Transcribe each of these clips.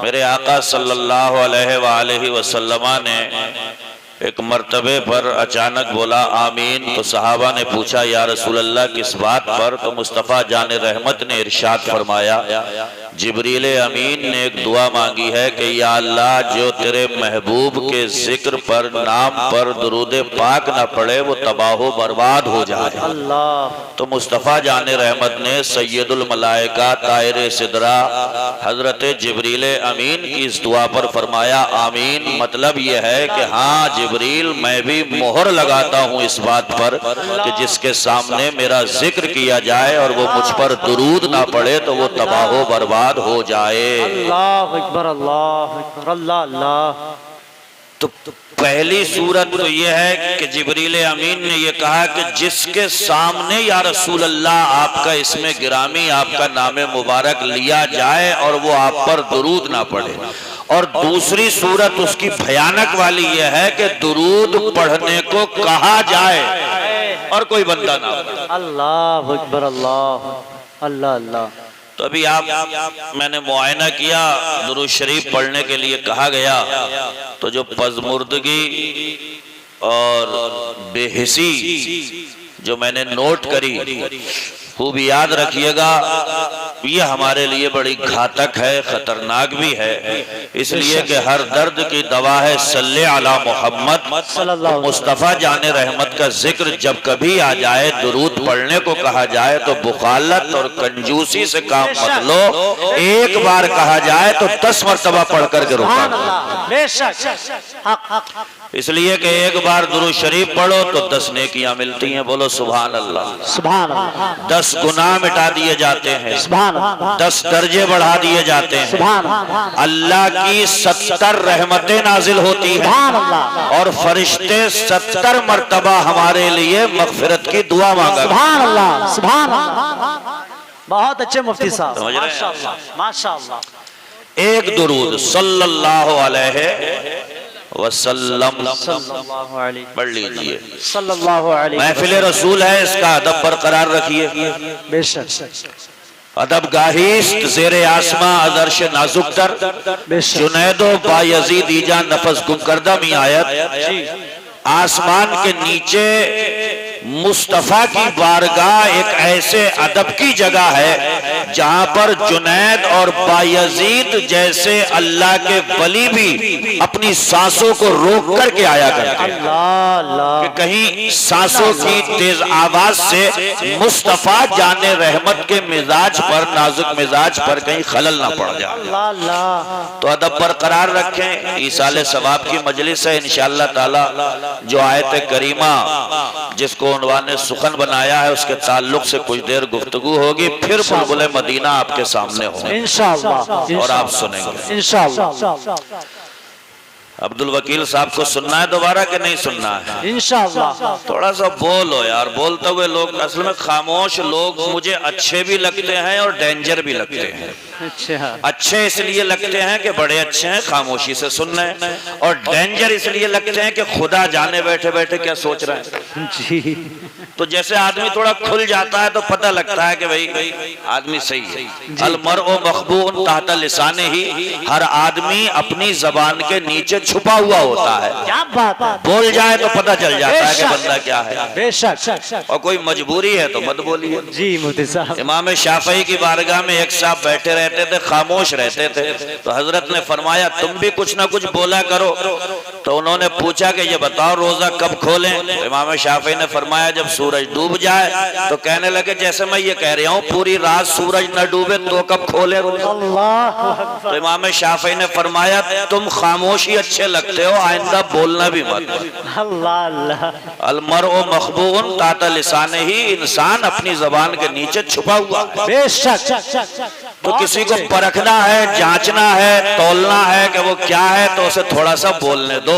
मेरे आका सल्लल्लाहु अलैहि वसल्लम ने एक मर्तबे पर अचानक बोला आमीन। तो सहाबा ने पूछा या रसूल अल्लाह किस बात पर? तो मुस्तफ़ा जान रहमत ने इरशाद फरमाया जिब्रील अमीन ने एक दुआ मांगी है कि या अल्लाह जो तेरे महबूब के जिक्र पर नाम पर दुरूद पाक ना पड़े वो तबाह बर्बाद हो जाए। तो मुस्तफ़ा जान रहमत ने सैयदुल मलाइका ताहिर सिदरा हजरत जिब्रील अमीन की इस दुआ पर फरमाया आमीन। मतलब यह है कि हाँ जिब्रील मैं भी मोहर लगाता हूँ इस बात पर कि जिसके सामने मेरा जिक्र किया जाए और वो मुझ पर दुरूद ना पड़े तो वो तबाह बर्बाद हो जाए। अल्लाह अकबर, अल्लाह अकबर, अल्लाह अल्लाह। तो पहली सूरत तो यह है कि जिब्रील अमीन ने यह कहा कि जिसके सामने या रसूल अल्लाह आपका इसमें गिरामी आपका नाम मुबारक लिया जाए और वो आप पर दुरूद ना पड़े। और दूसरी सूरत उसकी भयानक वाली यह है कि दुरूद पढ़ने को कहा जाए और कोई बंदा ना पढ़े। अल्लाह अकबर, अल्लाह अल्लाह अल्लाह। तो अभी मैंने मुआयना किया, दुरूद शरीफ पढ़ने के लिए कहा गया तो जो पज़मुर्दगी और बेहिसी जो मैंने नोट करी खूब याद रखिएगा, ये हमारे लिए बड़ी घातक है, खतरनाक भी है। इसलिए कि हर दर्द की दवा है सल्ले अला मोहम्मद। मुस्तफ़ा जाने रहमत का जिक्र जब कभी आ जाए, दुरूद पढ़ने को कहा जाए तो बुखालत और कंजूसी से काम मत लो। एक बार कहा जाए तो 10 मरतबा पढ़ करके रोका। इसलिए कि एक बार दुरूद शरीफ पढ़ो तो 10 नेकियां मिलती हैं। बोलो सुभान अल्लाह। सुभान अल्लाह। 10 गुनाह मिटा दिए जाते हैं, 10 दर्जे बढ़ा दिए जाते हैं। अल्लाह की 70 रहमतें नाजिल होती हैं और फरिश्ते 70 मर्तबा हमारे लिए मगफिरत की दुआ मांगा। सुभान अल्लाह, सुभान अल्लाह। बहुत अच्छे मुफ्ती साहब, माशाअल्लाह माशाअल्लाह। एक दुरूद सल्लल्लाहु अलैहि वसल्लम पढ़ लीजिए। सल्लल्लाहु अलैहि महफिल रसूल है, इसका अदब बरकरार रखिए। बेशक अदब गाहिस्त ज़ेरे आसमां अदर्श नाजुक तर जुनैदो बायजीद ईजा नफस गुम करदा मी आयत। आसमान के नीचे मुस्तफ़ा की बारगाह एक ऐसे अदब की जगह है जहां पर जुनैद और बायजीद जैसे अल्लाह के वली भी अपनी सांसों को रोक करके आया करते हैं कि कहीं सांसों की तेज आवाज से मुस्तफ़ा जाने रहमत के मिजाज पर, नाजुक मिजाज पर कहीं खलल ना पड़ जाए। तो अदब बरकरार रखें। ईसाले सवाब की मजलिस है इंशाअल्लाह ताला। जो आयत करीमा जिसको उन्वाने सुखन बनाया है उसके ताल्लुक से कुछ देर गुफ्तगू होगी, फिर बुलबुल मदीना आपके सामने होगा इंशाअल्लाह और आप सुनेंगे इंशाअल्लाह। अब्दुल वकील साहब को सुनना है दोबारा कि नहीं सुनना है? इंशाअल्लाह। थोड़ा सा बोलो यार। बोलते हुए लोग, असल में खामोश लोग मुझे अच्छे भी लगते हैं और डेंजर भी लगते हैं। अच्छे इसलिए लगते हैं कि बड़े अच्छे हैं, खामोशी से सुन रहे हैं, और डेंजर इसलिए लगते हैं कि खुदा जाने बैठे बैठे क्या सोच रहे हैं जी। तो जैसे आदमी थोड़ा खुल जाता है तो पता लगता है कि भाई आदमी सही है। अल मरउ मखबून तहत लिसाने ही, हर आदमी अपनी जबान के नीचे छुपा हुआ होता है। क्या बात है। बोल जाए तो पता चल जाता है कि बंदा क्या है। बेशक। और कोई मजबूरी है तो मत बोलिए जी मुफ्ती साहब। इमाम शाफई की बारगाह में एक साहब बैठे रहते थे, खामोश रहते थे। तो हजरत ने फरमाया तुम भी कुछ ना कुछ बोला करो। तो उन्होंने पूछा कि ये बताओ रोजा कब खोलें? तो इमाम शाफई ने फरमाया जब सूरज डूब जाए। तो कहने लगे जैसे मैं ये कह रहा हूँ पूरी रात सूरज न डूबे तो कब खोले? तो इमाम शाफई ने फरमाया तुम खामोशी अच्छे लगते हो, आइंदा बोलना भी मत। अल्लाह। अल मरउ मखबून तहत लिसाने ही, इंसान अपनी जबान के नीचे छुपा हुआ। बेशक। तो किसी को परखना है, जांचना है, तौलना है कि वो क्या है तो उसे थोड़ा सा बोलने दो।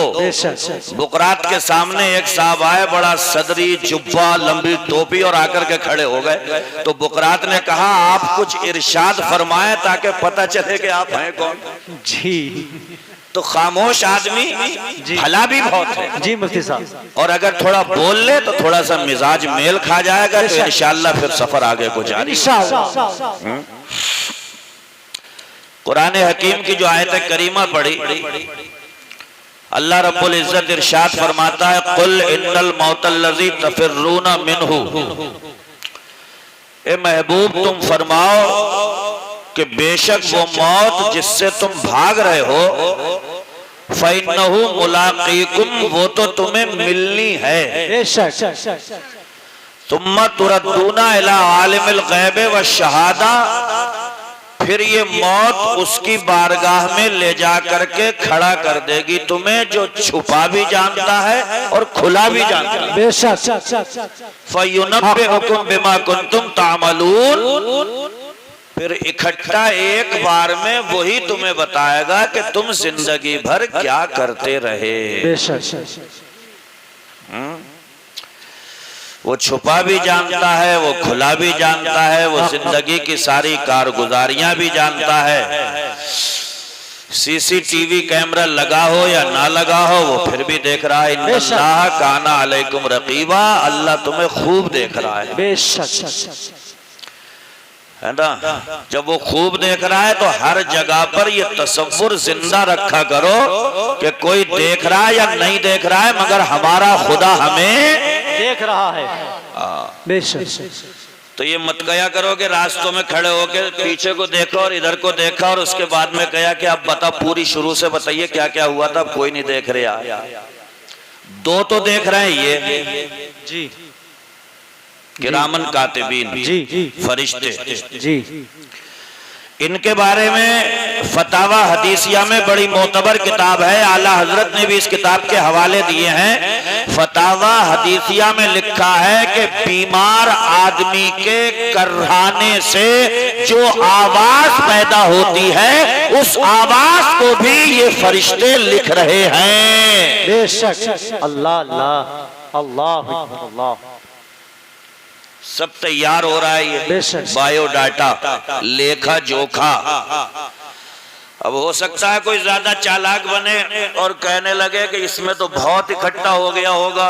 बुकरात के सामने एक साहब आए, बड़ा सदरी जुब्बा लंबी टोपी, और आकर के खड़े हो गए। तो बुकरात ने कहा आप कुछ इरशाद फरमाएं ताकि पता चले कि आप हैं कौन जी। तो खामोश आदमी भला भी बहुत है जी मुफ्ती साहब। और अगर थोड़ा बोल ले तो थोड़ा सा मिजाज मेल खा जाएगा तो इंशाअल्लाह फिर सफर आगे को जारी। कुरान हकीम की जो आयत करीमा पढ़ी, अल्लाह रब्बुल इज्जत इरशाद फरमाता है, कुल इन्नल मौतल्लज़ी तफिर्रूना मिन्हु, ए महबूब तुम फरमाओ कि बेशक वो मौत जिससे तुम भाग रहे हो, फ़इन्नहु मुलाक़ीकुम, वो तो तुम्हें मिलनी है। बेशक। तुम्मा तुरद्दूना इला आलिमिल ग़ैब व शहादा, फिर ये मौत उसकी बारगाह में ले जा करके खड़ा कर देगी तुम्हें, जो छुपा भी जानता है और खुला भी जानता है। बेशक। फयुनब्बिउकुम बिमा कुंतुम तामलून, फिर इकट्ठा एक बार में वही तुम्हें बताएगा कि तुम जिंदगी भर क्या करते रहे। बेशक। वो छुपा भी जानता है, वो खुला भी जानता है, वो जिंदगी की सारी कारगुजारियां भी जानता है। सीसीटीवी कैमरा लगा हो या ना लगा हो, वो फिर भी देख रहा है। इन्नल्लाह काना अलैकुम रकीबा, अल्लाह तुम्हें खूब देख रहा है। बेशक है ना। जब वो खूब देख रहा है तो हर जगह पर ये तसव्वुर जिंदा रखा करो कि कोई देख रहा है या नहीं देख रहा है, मगर हमारा खुदा हमें देख रहा है। बेशक। तो ये मत कया करो कि रास्तों में खड़े होकर पीछे को देखो और इधर को देखा और उसके बाद में कहा कि अब बता, पूरी शुरू से बताइए क्या क्या हुआ था। कोई नहीं देख रहा, दो तो देख रहे हैं ये जी, किरामन कातिबीन, जी, फरिश्ते जी। इनके बारे में फतावा हदीसिया में बड़ी मोतबर किताब है, आला हजरत ने भी इस किताब के हवाले दिए हैं। फतावा हदीसिया में लिखा है कि बीमार आदमी के कर्राने से जो आवाज पैदा होती है, उस आवाज को भी ये फरिश्ते लिख रहे हैं। बेशक। अल्लाह अल्लाह अल्लाह अल्लाह। सब तैयार हो रहा है ये बायोडाटा, लेखा जोखा। अब हो सकता है कोई ज्यादा चालाक बने और कहने लगे कि इसमें तो बहुत इकट्ठा हो गया होगा,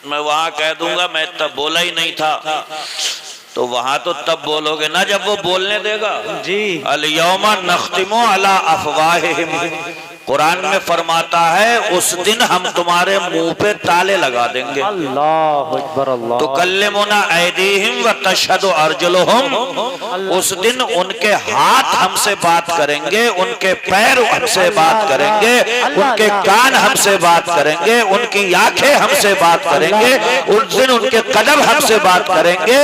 मैं वहां कह दूंगा मैं तब बोला ही नहीं था। तो वहां तो तब बोलोगे ना जब वो बोलने देगा। जी। अल यौमा नख्तिमु अला अफवाहिहिम, कुरान में फरमाता है उस दिन हम तुम्हारे मुंह पे ताले लगा देंगे। अल्लाह अकबर। अल्लाह। तो कल्लिमुना ऐदीहिम व तशहदु अर्जुलुहुम, उस दिन उनके हाथ हमसे बात करेंगे, उनके पैर हमसे बात करेंगे, उनके कान हमसे बात करेंगे, उनकी आंखें हमसे बात करेंगे, उस दिन उनके कदम हमसे बात करेंगे।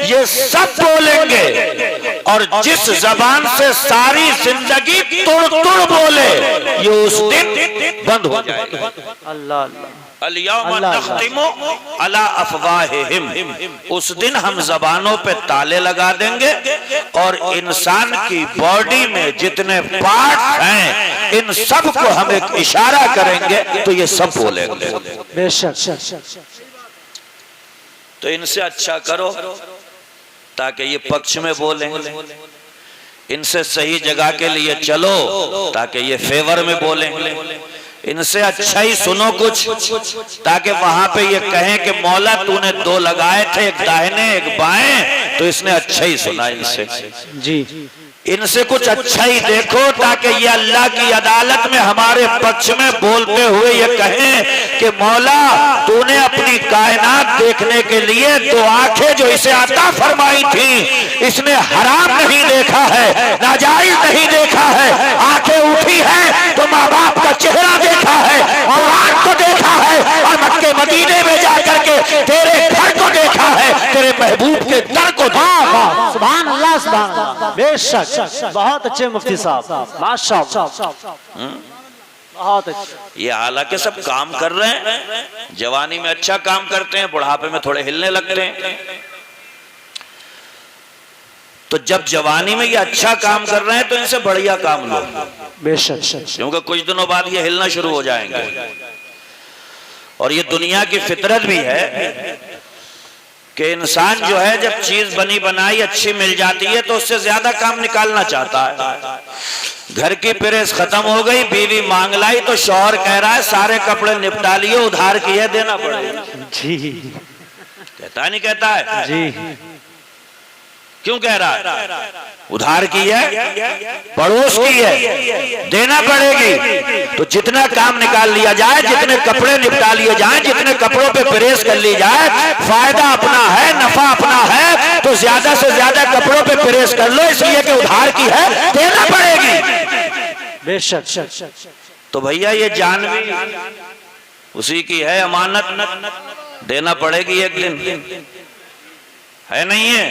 ये सब बोलेंगे और जिस जबान से सारी जिंदगी तुड़ तुड़ बोले, ये उस दिन बंद हो जाएगा। अल्लाह। अल-यौमा नख्तिमु अला अफवाहिहिम, उस दिन हम जबानों पे ताले लगा देंगे और इंसान की बॉडी में जितने पार्ट्स हैं, इन सब को हम एक इशारा करेंगे तो ये सब बोलेंगे। बेशक। तो इनसे अच्छा करो ताकि ये पक्ष में बोलें, इनसे सही जगह के लिए चलो ताकि ये फेवर में बोलें, इनसे अच्छा ही सुनो कुछ ताकि वहां पे ये कहें कि मौला तूने दो लगाए थे, एक दाहिने एक बाएं, तो इसने अच्छा ही सुना इनसे। जी। इनसे कुछ अच्छा ही देखो ताकि ये अल्लाह की अदालत में हमारे पक्ष में बोलते हुए ये कहें कि मौला तूने अपनी कायनात देखने के लिए दो आंखें जो इसे अता फरमाई थी, इसने हराम नहीं देखा है, नाजायज नहीं देखा है, आंखें उठी है तो माँ बाप का चेहरा देखा है, कुरान को देखा है और मक्के मदीने में जाकर के तेरे घर को देखा है, तेरे महबूब के दर को देखा। सुभान अल्लाह, सुभान अल्लाह। बेशक। बहुत अच्छे मुफ्ती साहब, माशाअल्लाह, बहुत अच्छे। ये हालांकि सब काम कर रहे हैं, जवानी में अच्छा काम करते हैं, बुढ़ापे में थोड़े हिलने लगते हैं। तो जब जवानी में ये अच्छा काम कर रहे हैं तो इनसे बढ़िया काम लो। बेशक। क्योंकि कुछ दिनों बाद ये हिलना शुरू हो जाएंगे। और ये दुनिया की फितरत भी है कि इंसान जो है जब चीज बनी बनाई अच्छी मिल जाती है तो उससे ज्यादा काम निकालना चाहता है। घर की प्रेस खत्म हो गई, बीवी मांग लाई तो शौहर कह रहा है सारे कपड़े निपटा लिए, उधार किए देना पड़ेगा। जी। कहता नहीं कहता है जी। क्यों कह रहा है? उधार की है, पड़ोस की है, देना पड़ेगी। तो जितना काम निकाल लिया जाए, जितने कपड़े निपटा लिए जाए, जितने कपड़ों पे प्रेस कर ली जाए, फायदा अपना है, नफा अपना है, तो ज्यादा से ज्यादा कपड़ों पे प्रेस कर लो, इसलिए कि उधार की है, देना पड़ेगी। बेशक। तो भैया ये जान भी उसी की है, अमानत, देना पड़ेगी एक दिन, है नहीं है?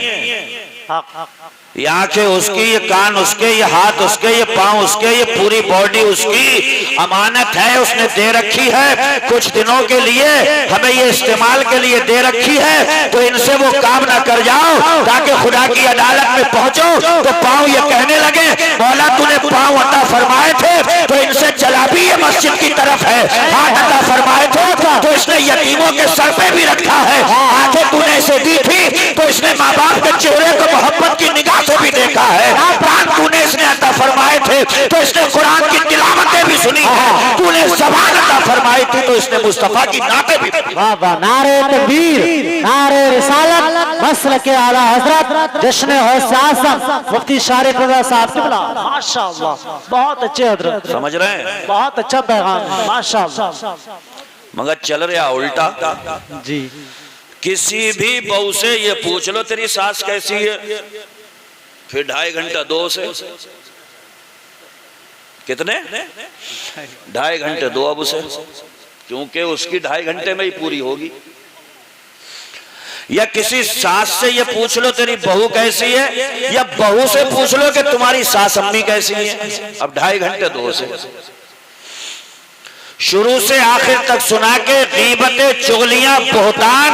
ये आंखें उसकी, ये कान उसके, ये हाथ उसके, ये पांव उसके, ये पूरी बॉडी उसकी अमानत है, उसने दे रखी है। कुछ दिनों के लिए हमें ये इस्तेमाल के लिए दे रखी है, तो इनसे वो काम ना कर जाओ, ताकि खुदा की अदालत में पहुंचो तो पांव ये कहने लगे, मौला तूने पांव अता फरमाए थे तो इनसे चला भी ये मस्जिद की तरफ है, हाथ अता फरमाए थे तो इसने यतीमों के सर पे भी रखा है, आंखें तूने इसे दी थी तो इसने माँ बाप के चेहरे को मोहब्बत की निगाह से भी देखा है, कान तूने इसने अता फरमाए थे तो इसने कुरान की तिलावतें भी सुनी है, तूने ज़बान अता फरमाई थी तो इसने मुस्तफा की नाते भी पढ़ी। वाह वाह, नारे तकबीर, नारे रिसालत, मसलक के आला हजरत जश्न गौसे आज़म मुफ्ती शारिक रज़ा साहब क़िबला, माशाअल्लाह, बहुत अच्छे हजरत, समझ रहे हैं? बहुत अच्छा पैगाम, माशाअल्लाह। मगर चल रहा उल्टा जी। किसी भी बहू से ये पूछ लो तेरी सास कैसी है, फिर 2.5 घंटा 2 से कितने 2.5 घंटे 2 अब उसे, क्योंकि उसकी 2.5 घंटे में ही पूरी होगी। या किसी सास से ये पूछ लो तेरी बहू कैसी है, या बहू से पूछ लो कि तुम्हारी सास अम्मी कैसी है, अब 2.5 घंटे 2 से। शुरू से आखिर तक सुना के गीबतें, चुगलियां, बोहतान,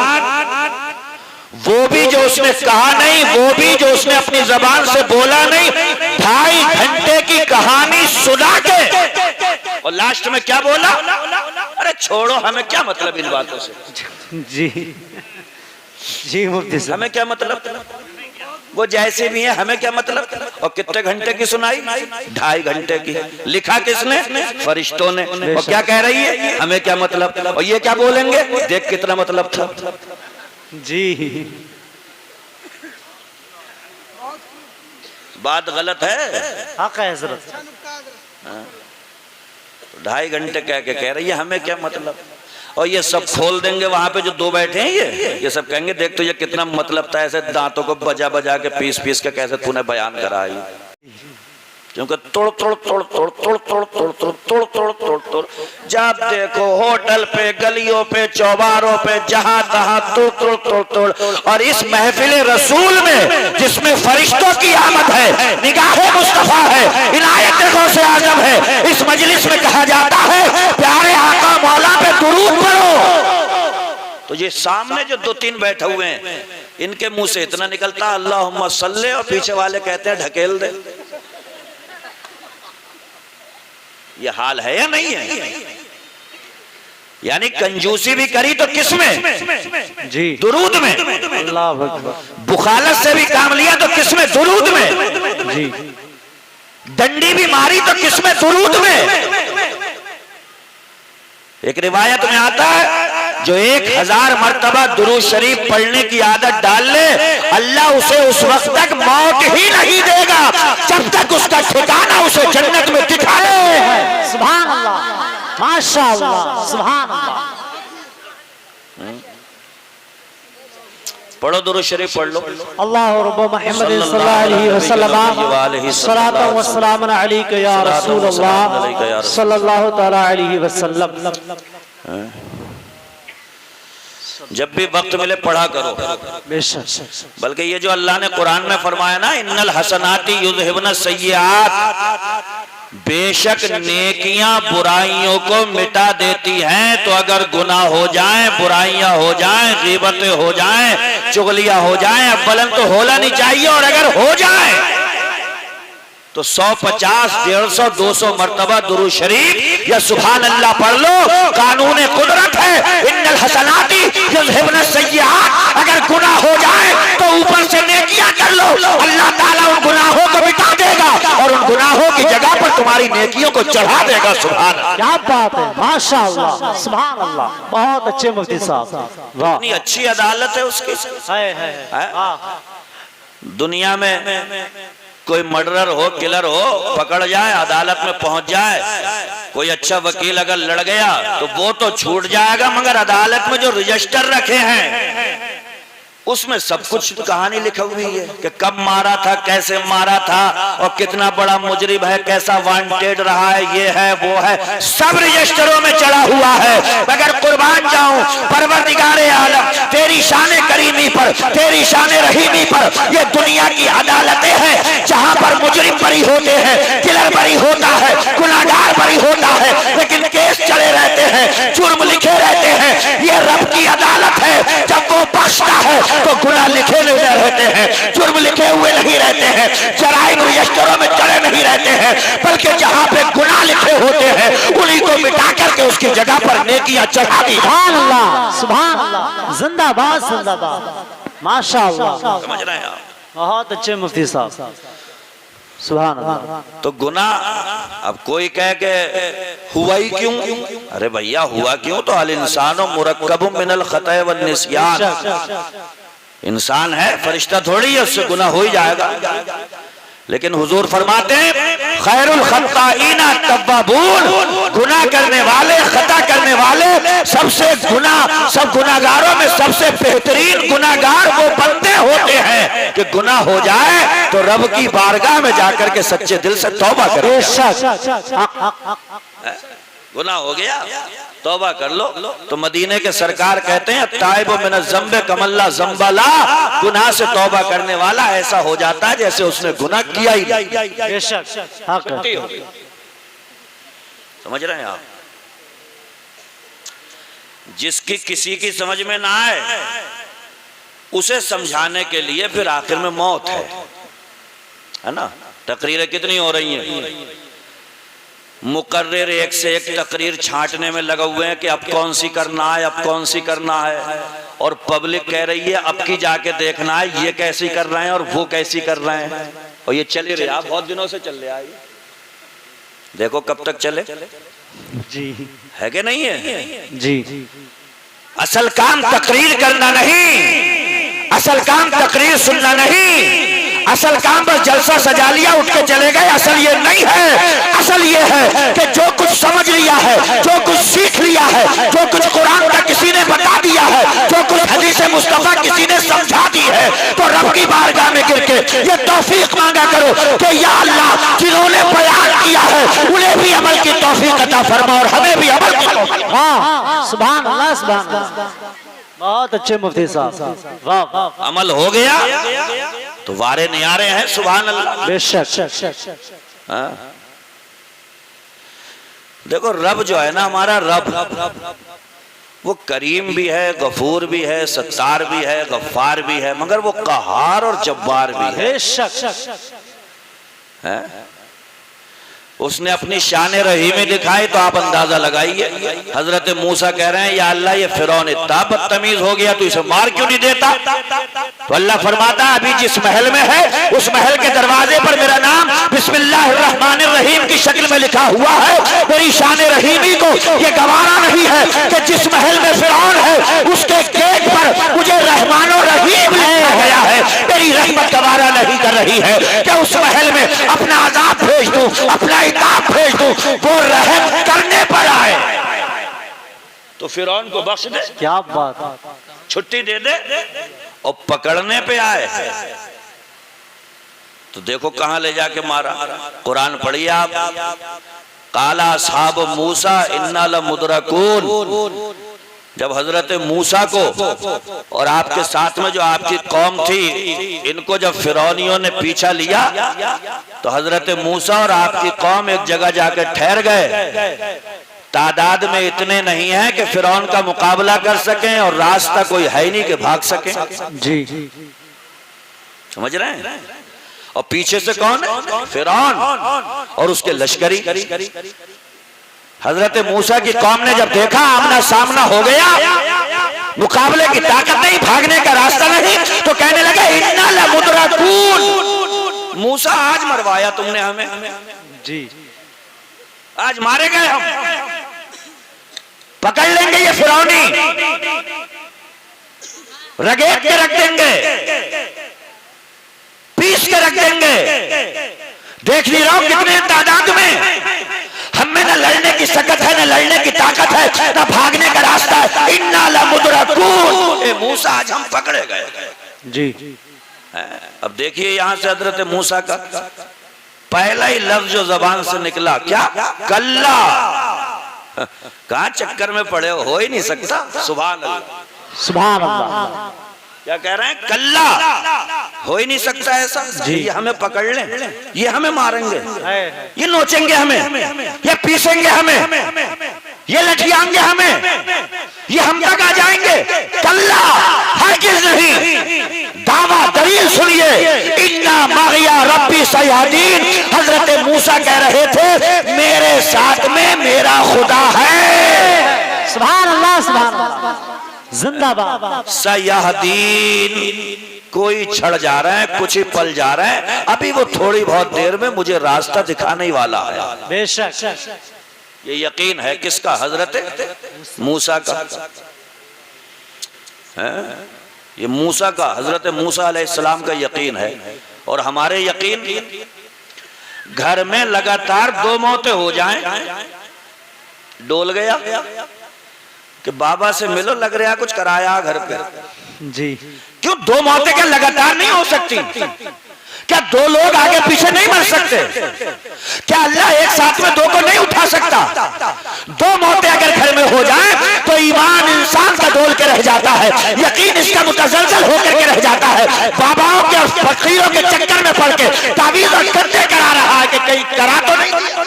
वो भी जो उसने कहा नहीं, वो भी जो उसने अपनी जबान से बोला नहीं, 2.5 घंटे की कहानी सुना के और लास्ट में क्या बोला, अरे छोड़ो हमें क्या मतलब इन बातों से। जी जी मुफ्ती साहब, हमें क्या मतलब, वो जैसे भी है हमें क्या मतलब। और कितने घंटे की सुनाई, 2.5 घंटे की। लिखा किसने, फरिश्तों ने। और क्या कह रही है, हमें क्या मतलब, और ये क्या बोलेंगे, देख कितना मतलब था। जी बात गलत है, हक है हजरत। 2.5 घंटे कह रही है हमें क्या मतलब। और ये सब खोल देंगे वहां पे जो 2 बैठे हैं, ये सब कहेंगे देख तो ये कितना मतलब था, ऐसे दांतों को बजा बजा के पीस पीस के कैसे तूने बयान करा है, क्योंकि तोड़ तोड़ तोड़ तोड़ तोड़ तोड़ तोड़ तोड़ तोड़ तोड़ तोड़ तोड़, जब देखो होटल पे, गलियों पे, चौबारों पे, जहां तहां तोड़ तोड़ तोड़ तोड़। और इस महफिल रसूल में जिसमें फरिश्तों की आमद है, निगाहे मुस्तफा है, इनायत गौसे आज़म है, इस मजलिस में कहा जाता है प्यारे आका मौला पे दुरूद पढ़ो। तो ये सामने जो 2-3 बैठे हुए हैं, इनके मुंह से इतना निकलता अल्लाहुम्मा सल्ले, और पीछे वाले कहते हैं ढकेल दे। ये हाल है या नहीं है? यानी कंजूसी भी करी तो किसमें, जी दुरूद में। अल्लाह अकबर। बुखालत से भी काम लिया तो किसमें, दुरूद में। जी। डंडी भी मारी तो किसमें, दुरूद में। एक रिवायत में आता है जो 1000 मर्तबा दुरूद शरीफ पढ़ने की आदत डाल ले, अल्लाह उसे उस वक्त तक मौत ही नहीं देगा जब तक उसका ठिकाना उसे जन्नत में दिखाए। सुभान अल्लाह, माशाअल्लाह, सुभान अल्लाह। पढ़ो दुरूद शरीफ पढ़ लो। अल्लाह रब्ब मुहम्मद सल्लल्लाहु अलैहि वसल्लम, सलातो व सलाम अलैका या रसूल अल्लाह सल्लल्लाहु तआला अलैहि वसल्लम। जब भी वक्त मिले पढ़ा करो। बेशक। बल्कि ये जो अल्लाह ने कुरान में फरमाया ना, इन्नल हसनाती युज़हिबन सय्यिआत, बेशक नेकियां बुराइयों को मिटा देती हैं। तो अगर गुनाह हो जाएं, बुराइयां हो जाएं, गीबतें हो जाएं, चुगलियां हो जाएं, अव्वलन तो होना नहीं चाहिए, और अगर हो जाए तो 150, 150, 200 मर्तबा दुरूद शरीफ या सुभान अल्लाह पढ़ लो। कानून कुदरत है, इन्नल हसनाती युज़हिबन सय्यिआत। अगर गुनाह हो जाए तो ऊपर से नेकियां कर लो, अल्लाह ताला उन गुनाहों को मिटा देगा और उन गुनाहों की जगह पर तुम्हारी नेकियों को चढ़ा देगा। सुभान अल्लाह, क्या बात है, माशाअल्लाह, सुभान अल्लाह। बहुत अच्छे मुफ्ती साहब, वाह, इतनी अच्छी अदालत है उसकी। है। दुनिया में कोई मर्डरर हो, किलर हो, पकड़ जाए, अदालत में पहुंच जाए, कोई अच्छा वकील अगर लड़ गया तो वो तो छूट जाएगा, मगर अदालत में जो रजिस्टर रखे हैं उसमें सब कुछ कहानी लिखी हुई है कि कब मारा था, कैसे मारा था और कितना बड़ा मुजरिम है, कैसा वांटेड रहा है, ये है वो है, सब रजिस्टरों में चढ़ा हुआ है। मगर कुर्बान जाऊं परवरदिगारे आलम तेरी शान करीमी पर, तेरी शान रहीमी पर, ये दुनिया की अदालतें हैं जहां पर मुजरिम बरी होते हैं, किलर बरी होता है, गुनाहगार बरी होता है, लेकिन केस चले रहते हैं, जुर्म लिखे रहते हैं। ये रब की अदालत है, जब वो बख्शता है तो गुनाह लिखे नहीं रहते हैं, जुर्म लिखे हुए नहीं रहते हैं, जराइम रजिस्टरों में चढ़े नहीं रहते हैं, बल्कि जहां पे गुनाह लिखे होते हैं उन्हीं को मिटा करके उसकी जगह पर नेकियां चढ़ा दी। सुभान अल्लाह, सुभान अल्लाह, जिंदाबाद जिंदाबाद, माशाअल्लाह। समझ रहे हैं आप? बहुत अच्छे मुफ्ती साहब, सुभान अल्लाह। तो गुनाह अब कोई कह के हुआ ही क्यों? अरे भैया हुआ क्यों? तो अल इंसानो मुरक्कबुम मिनल खता व निस्यान, इंसान है, फरिश्ता थोड़ी है, उससे गुनाह हो ही जाएगा। लेकिन हुजूर फरमाते हैं खैरुल खत्ताईना तव्वाबून, गुनाह करने वाले, खता करने वाले सबसे सब गुनाहगारों में सबसे बेहतरीन गुनाहगार वो बंदे होते हैं कि गुनाह हो जाए तो रब की बारगाह में जाकर के सच्चे दिल से तौबा करें। गुनाह हो गया, तौबा कर लो। तो मदीने के सरकार कहते हैं ताइब मिन ज़म्बे कमल्ला ज़म्बला, गुनाह से तौबा करने वाला ऐसा हो जाता है जैसे उसने गुनाह किया ही नहीं। समझ रहे हैं आप? जिसकी किसी की समझ में ना आए उसे समझाने के लिए फिर आखिर में मौत है ना। तकरीरें कितनी हो रही हैं, मुकर्रिर एक से एक तकरीर छांटने में लगे हुए हैं कि अब कौन सी करना है, अब कौन सी करना है, और पब्लिक कह रही है अब की जाके देखना है ये कैसी कर रहे हैं और वो कैसी कर रहे हैं, और ये चल रही है, बहुत दिनों से चल रहा है। देखो कब तक चले जी, है कि नहीं है जी। असल काम तकरीर करना नहीं, असल काम तकरीर सुनना नहीं, असल काम बस जलसा सजा लिया उठ के चले गए, असल ये नहीं है। असल ये है कि जो कुछ समझ लिया है, जो कुछ सीख लिया है, जो कुछ कुरान का किसी ने बता दिया है, जो कुछ हदीस मुस्तफा किसी ने समझा दी है, तो रब की बारगाह में गिर के ये तौफीक मांगा करो कि या अल्लाह जिन्होंने बयान किया है उन्हें भी अमल की तौफीक अता फरमा और हमें भी अमल की तौफीक। हाँ, सुभान अल्लाह, सुभान अल्लाह। बहुत अच्छे मुफ्ती साहब, वाह वाह। अमल हो गया तो वारे नियारे हैं, सुभान अल्लाह, बेशक। हाँ? देखो रब जो है ना, हमारा रब वो करीम भी है, गफूर भी है, सत्तार भी है, गफ्फार भी है, मगर वो कहार और जब्बार भी है। उसने अपनी शान रहीमी दिखाई तो आप अंदाजा लगाइए। हजरत मूसा कह रहे हैं या अल्लाह ये फिरौन इतना बदतमीज हो गया तो इसे मार क्यों नहीं देता? तो अल्लाह फरमाता अभी जिस महल में है उस महल के दरवाजे पर मेरा नाम बिस्मिल्लाहिर्रहमानिर्रहीम की शक्ल में लिखा हुआ है। मेरी शान रहीमी को ये गवारा नहीं है कि जिस महल में फिरौन है उसके गेट पर मुझे रहमानो रहीम लिखा गया है। मेरी रहमत गवारा नहीं कर रही है कि उस महल में अपना अज़ाब भेज दूं, अपना इताब भेज दूं, वो रहम करने पर आए तो फिरौन को बख्श दे, क्या बात, छुट्टी दे दे, और पकड़ने पे आए तो देखो कहां ले जाके मारा। कुरान पढ़िए आप, काला साहब मूसा इन्ना लमुदरकून। जब हजरत मूसा को और आपके साथ में जो आपकी कौम थी इनको जब फिरौनियों ने पीछा लिया तो हजरत मूसा और आपकी कौम एक जगह जाकर ठहर गए। तादाद में इतने नहीं है कि फिरौन का मुकाबला कर सकें और रास्ता कोई है ही नहीं कि भाग सके। जी, समझ रहे हैं? और पीछे से कौन है? फिरौन और उसके लश्करी। हजरत मूसा की कौम ने जब देखा आमना सामना हो गया, मुकाबले की ताकत नहीं, भागने का रास्ता नहीं, तो कहने लगे इन्ना लमुदरकून। मूसा आज मरवाया तुमने हमें, जी, आज मारे गए हम, पकड़ लेंगे ये फिरौनी, रगेट के रख देंगे। खींच के रख देंगे। देख नहीं रहा कितने तादाद में, हमें न लड़ने की सकत है, न लड़ने की ताकत है, न भागने का रास्ता है। इन्ना लमुदरकून, ए मूसा आज हम पकड़े गए जी। अब देखिए यहां से हजरत मूसा का पहला ही लफ्ज जो जबान से निकला, क्या? कल्ला। कहां चक्कर में पड़े हो ही नहीं सकता। सुभान अल्लाह, सुभान अल्लाह। क्या कह रहे हैं? कल्ला, हो ही नहीं सकता ऐसा। ये हमें पकड़ लें, ये हमें मारेंगे, ये नोचेंगे हमें, ये पीसेंगे हमें, ये लठियाएंगे हमें, ये हम तक आ जाएंगे। कल्ला, हरगिज़ नहीं। दावा दलील सुनिए, इन्ना मागिया रब्बी सयादीन। हजरत मूसा कह रहे थे मेरे साथ में मेरा खुदा है। सुभान अल्लाह, सुभान अल्लाह, जिंदाबाद। सयादीन, कोई छड़ जा रहा है, कुछ ही पल जा रहा है, अभी वो थोड़ी बहुत देर में मुझे रास्ता दिखाने ही वाला है। बेशक ये यकीन है किसका? हजरत मूसा का है। ये मूसा का, हजरत मूसा अलैहिस्सलाम का यकीन है। और हमारे यकीन, घर में लगातार 2 मौतें हो जाएं, डोल गया कि बाबा से मिलो, लग रहा कुछ कराया घर पे जी। क्यों 2 मौतें क्या लगातार नहीं हो सकती? क्या 2 लोग आगे पीछे नहीं मर सकते? क्या अल्लाह एक साथ में 2 को नहीं उठा सकता? 2 मौतें अगर घर में हो जाए तो ईमान इंसान का डोल के रह जाता है, यकीन इसका मुतजलजल होकर के रह जाता है। बाबाओं के और फकीरों के चक्कर में पड़ के तावीज़ और करते करा रहा है कि कहीं करा तो नहीं दिया,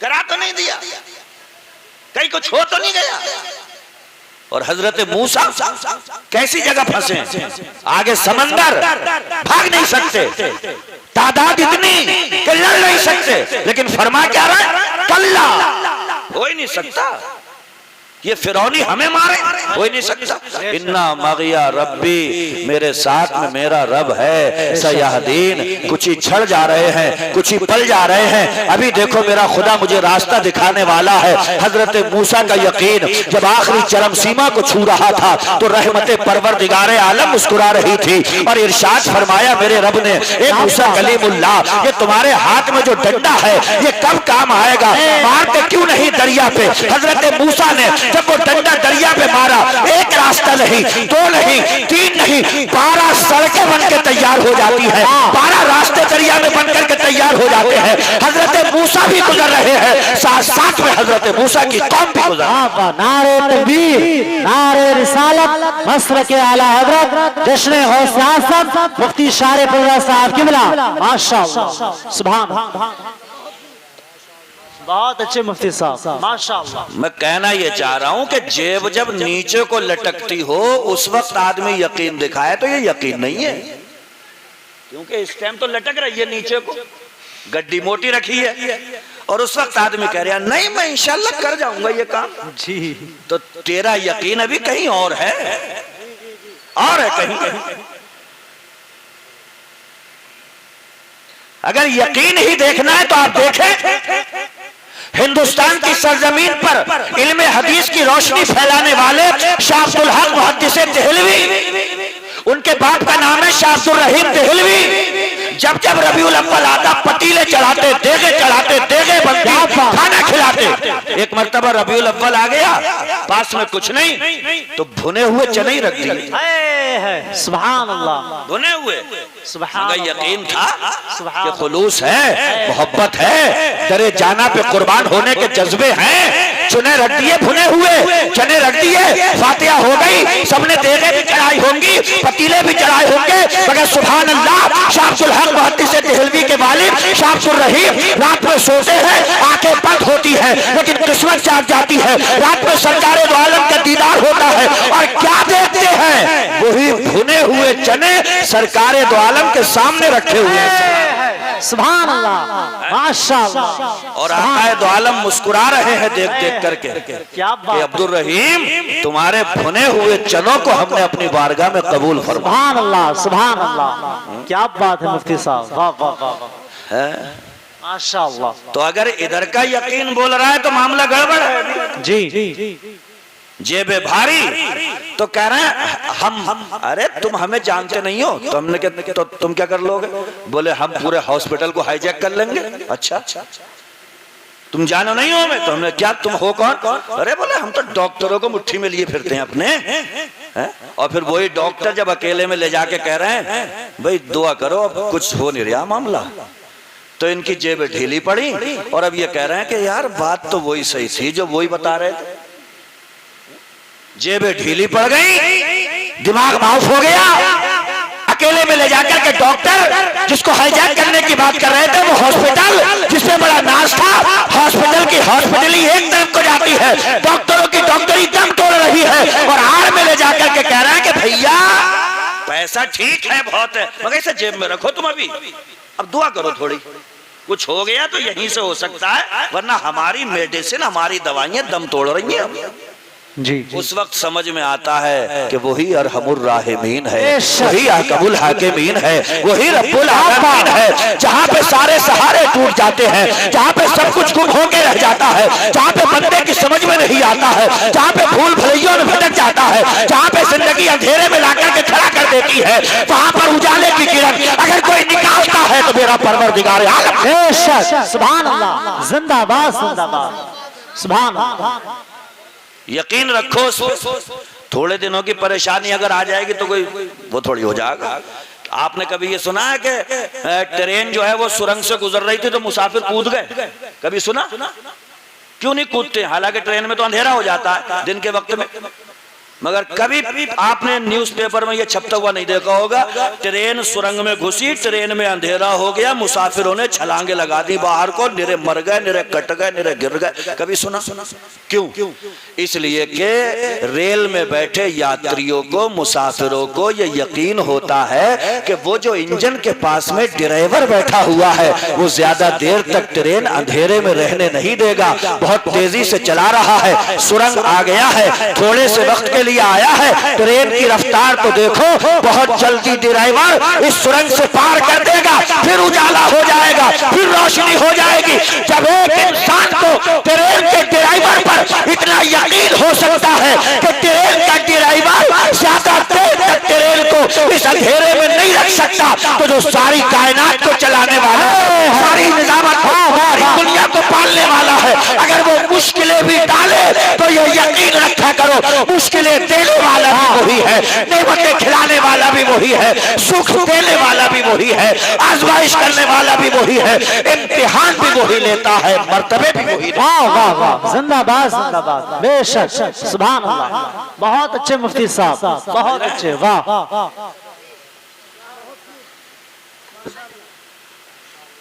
करा तो नहीं दिया, कहीं कुछ हो तो नहीं गया। और हजरत मूसा कैसी जगह फंसे? आगे समंदर, भाग नहीं सकते, तादाद इतनी कि लड़ नहीं सकते, लेकिन फरमा क्या रहा है? कल्ला, हो ही नहीं सकता। ये फिरौनी हमें मारे, हो ही नहीं सकता। इन्ना मगिया रब्बी, मेरे साथ में मेरा रब है। सयाहदीन, कुछ ही छड़ जा रहे हैं, कुछ ही पल जा रहे हैं, अभी देखो मेरा खुदा मुझे रास्ता दिखाने वाला है। हजरत मूसा का यकीन जब आखिरी चरम सीमा को छू रहा था तो रहमत परवरदिगार आलम मुस्कुरा रही थी और इरशाद फरमाया मेरे रब ने, ए मूसा कलीमुल्लाह, ये तुम्हारे हाथ में जो डंडा है ये कब काम आएगा? मारते क्यों नहीं दरिया पे? हजरत मूसा ने जब वो डंडा दरिया पे मारा, एक रास्ता नहीं, 2 नहीं, 3 नहीं, 12 सड़कें बन के तैयार हो जाती है, 12 रास्ते दरिया में बन करके तैयार हो जाते हैं। हजरत मूसा भी गुजर रहे हैं, साथ साथ में हजरत मूसा की कौम भी गुजर। नारे तकबीर, नारे रिसालत, मसलक आला हजरत जश्न गौसे आज़म मुफ्ती शारिफ रज़ा साहब किबला, माशाअल्लाह, सुभान। बहुत अच्छे मुफ्ती साहब, माशाअल्लाह। मैं कहना ये चाह रहा हूं कि जेब जब नीचे को लटकती हो उस वक्त आदमी यकीन दिखाए तो ये यकीन नहीं है, क्योंकि इस टाइम तो लटक रही है नीचे को, गड्डी मोटी रखी है, और उस वक्त आदमी कह रहा नहीं मैं इंशाल्लाह कर जाऊंगा ये काम जी। तो तेरा यकीन अभी कहीं और है, और है कहीं। अगर यकीन ही देखना है तो आप देखें हिंदुस्तान की सरजमीन पर इल्मे हदीस की रोशनी फैलाने वाले शाह अब्दुल हक मुहद्दिसे देहलवी, उनके बाप का नाम है शाह अब्दुल रहीम देहलवी। जब जब रबीउल अव्वल आता पतीले चढ़ाते, देगे बनती, खाना खिलाते। एक मर्तबा रबीउल अव्वल आ गया, पास में कुछ नहीं तो भुने हुए चने ही रख दिए। सुभान अल्लाह, भुने हुए। सुभान अल्लाह। यकीन था कि खुलूस है, मोहब्बत है, दरे जाना पे कुर्बान होने के जज्बे हैं। चने रख दिए, भुने हुए चने रख दिए, फातिहा हो गई, सबने देगे भी चढ़ाई होंगी, पतीले भी चढ़ाए होंगे, मगर सुभान अल्लाह शाह अब्दुल हक मुहद्दिसे देहलवी के वालिद शाह अब्दुल रहीम रात में सोते हैं, आंखें बंद होती है लेकिन किस्मत जाग जाती है। रात में सरकारे दो आलम का दीदार होता है और क्या देखते हैं? वही भुने हुए चने सरकारे दो आलम के सामने रखे हुए हैं। सुभान अल्लाह, माशाअल्लाह। और आकाए दो आलम मुस्कुरा रहे हैं देख देख करके, क्या बात। अब्दुल रहीम तुम्हारे भुने हुए चनों को हमने अपनी बारगाह में कबूल फरमा। सुभान अल्लाह, सुभान अल्लाह, क्या बात है मुफ्ती साहब, वाह वाह वाह, है माशाअल्लाह। तो अगर इधर का यकीन बोल रहा है तो मामला गड़बड़ है जी। जेबे भारी तो कह रहे हैं हम, अरे तुम हमें जानते नहीं हो। तो हमने कहा तो तुम क्या कर लोगे? बोले हम पूरे हॉस्पिटल को हाईजैक कर लेंगे। अच्छा, तुम जानो नहीं हो हमें? तो हमने क्या, तुम हो कौन? अरे बोले हम तो डॉक्टरों को मुट्ठी में लिए फिरते हैं अपने हैं? और फिर वही डॉक्टर जब अकेले में ले जाके कह रहे हैं भाई दुआ करो, अब कुछ हो नहीं रहा मामला, तो इनकी जेब ढीली पड़ी और अब ये कह रहे हैं कि यार बात तो वही सही थी जो वही बता रहे थे। जेबें ढीली पड़ गई, दिमाग माउफ हो गया। अकेले में ले जाकर के डॉक्टर जिसको हाईजैक करने की बात कर रहे थे, वो हॉस्पिटल जिसमें बड़ा नाश था, हॉस्पिटल की हॉस्पिटली एक तरफ को जाती है, डॉक्टरों की डॉक्टरी दम तोड़ रही है, और आड़ में ले जाकर के कह रहा है कि भैया पैसा ठीक है बहुत है, मगर इसे जेब में रखो तुम, अभी अब दुआ करो थोड़ी, कुछ हो गया तो यहीं से हो सकता है, वरना हमारी मेडिसिन हमारी दवाइयां दम तोड़ रही हैं। जी। उस वक्त समझ में आता है कि वही अरहमुर राहिमीन है, वही अहकमुल हाकिमीन है, वही रब्बुल आलमीन है, जहाँ पे सारे सहारे टूट जाते हैं, जहाँ पे सब कुछ गुम होके रह जाता है, जहाँ पे बंदे की समझ में नहीं आता है, जहाँ पे भूल भुलैयों में भटक जाता है, जहाँ पे जिंदगी अंधेरे में लाकर के खड़ा कर देती है, वहाँ पर उजाले की किरण अगर कोई निकालता है तो मेरा परवरदिगार आलम। बेशक, सुभान अल्लाह, जिंदाबाद जिंदाबाद, सुभान अल्लाह। यकीन रखो, थोड़े दिनों की परेशानी अगर आ जाएगी तो कोई वो थोड़ी हो जाएगा। आपने कभी ये सुना है कि ट्रेन जो है वो सुरंग से गुजर रही थी तो मुसाफिर कूद गए? कभी सुना? क्यों नहीं कूदते? हालांकि ट्रेन में तो अंधेरा हो जाता है दिन के वक्त में, मगर कभी आपने न्यूज़पेपर में ये छपता हुआ नहीं देखा होगा, ट्रेन सुरंग में घुसी, ट्रेन में अंधेरा हो गया, मुसाफिरों ने छलांगे लगा दी बाहर को, निरे मर गए, निरे कट गए, निरे गिर गए। कभी सुना? क्यों? इसलिए कि रेल में बैठे यात्रियों को, मुसाफिरों को ये यकीन होता है कि वो जो इंजन के पास में ड्राइवर बैठा हुआ है वो ज्यादा देर तक ट्रेन अंधेरे में रहने नहीं देगा, बहुत तेजी से चला रहा है, सुरंग आ गया है, थोड़े से वक्त के लिए आया है, ट्रेन की रफ्तार तो देखो, बहुत जल्दी ड्राइवर इस सुरंग से पार कर देगा, फिर उजाला हो जाएगा, फिर रोशनी हो जाएगी। जब एक इंसान को ट्रेन के ड्राइवर पर इतना यकीन हो सकता है कि ट्रेन का ड्राइवर ज्यादा देर तक ट्रेन को इस अंधेरे में नहीं रख सकता, तो जो सारी कायनात को चलाने वाला, सारी निजामत, सारी दुनिया को पालने वाला है, अगर वो मुश्किलें भी डाले तो ये यकीन रखा करो मुश्किलें देने वाला भी वही है, नेमतें खिलाने वाला भी वही है, सुख देने वाला भी वही है, आजमाइश करने वाला भी वही है, इम्तिहान भी वही लेता है, मर्तबे भी वही। वाह वाह वाह, जिंदाबाद जिंदाबाद, बेशक, सुभान अल्लाह। बहुत अच्छे मुफ्ती साहब, बहुत अच्छे, वाह।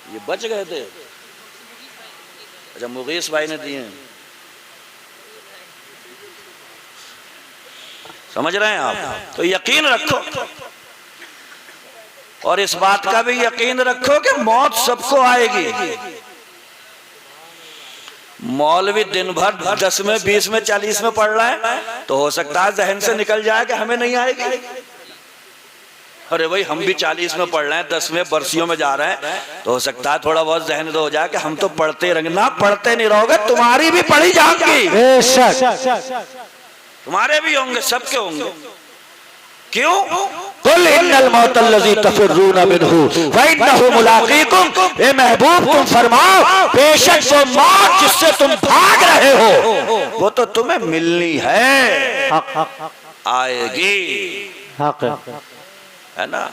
ये बच गए थे? अच्छा, मुगीस भाई ने दिए, समझ रहे हैं आप? तो यकीन रखो, और इस बात का भी यकीन रखो कि मौत सबको आएगी। मौलवी दिन भर 10 में 20 में 40 में पढ़ रहा है, तो हो सकता है जहन से निकल जाए कि हमें नहीं आएगी। अरे भाई हम भी 40 में पढ़ रहे हैं, 10 में बरसियों में जा रहे हैं, तो हो सकता है थोड़ा बहुत जहन हो जाए कि हम तो पढ़ते रहेंगे। ना, पढ़ते नहीं रहोगे, तुम्हारी भी पढ़ी जाएगी, तुम्हारे भी होंगे, सबके होंगे। क्यों? कुल इन्नल मौतल्लज़ी तफ़िर्रूना मिन्हु व इन्नहु मुलाक़ीकुम, ए महबूब तुम फरमाओ बेशक वो मौत जिससे तुम भाग रहे हो वो तो तुम्हें मिलनी है, आएगी, है ना?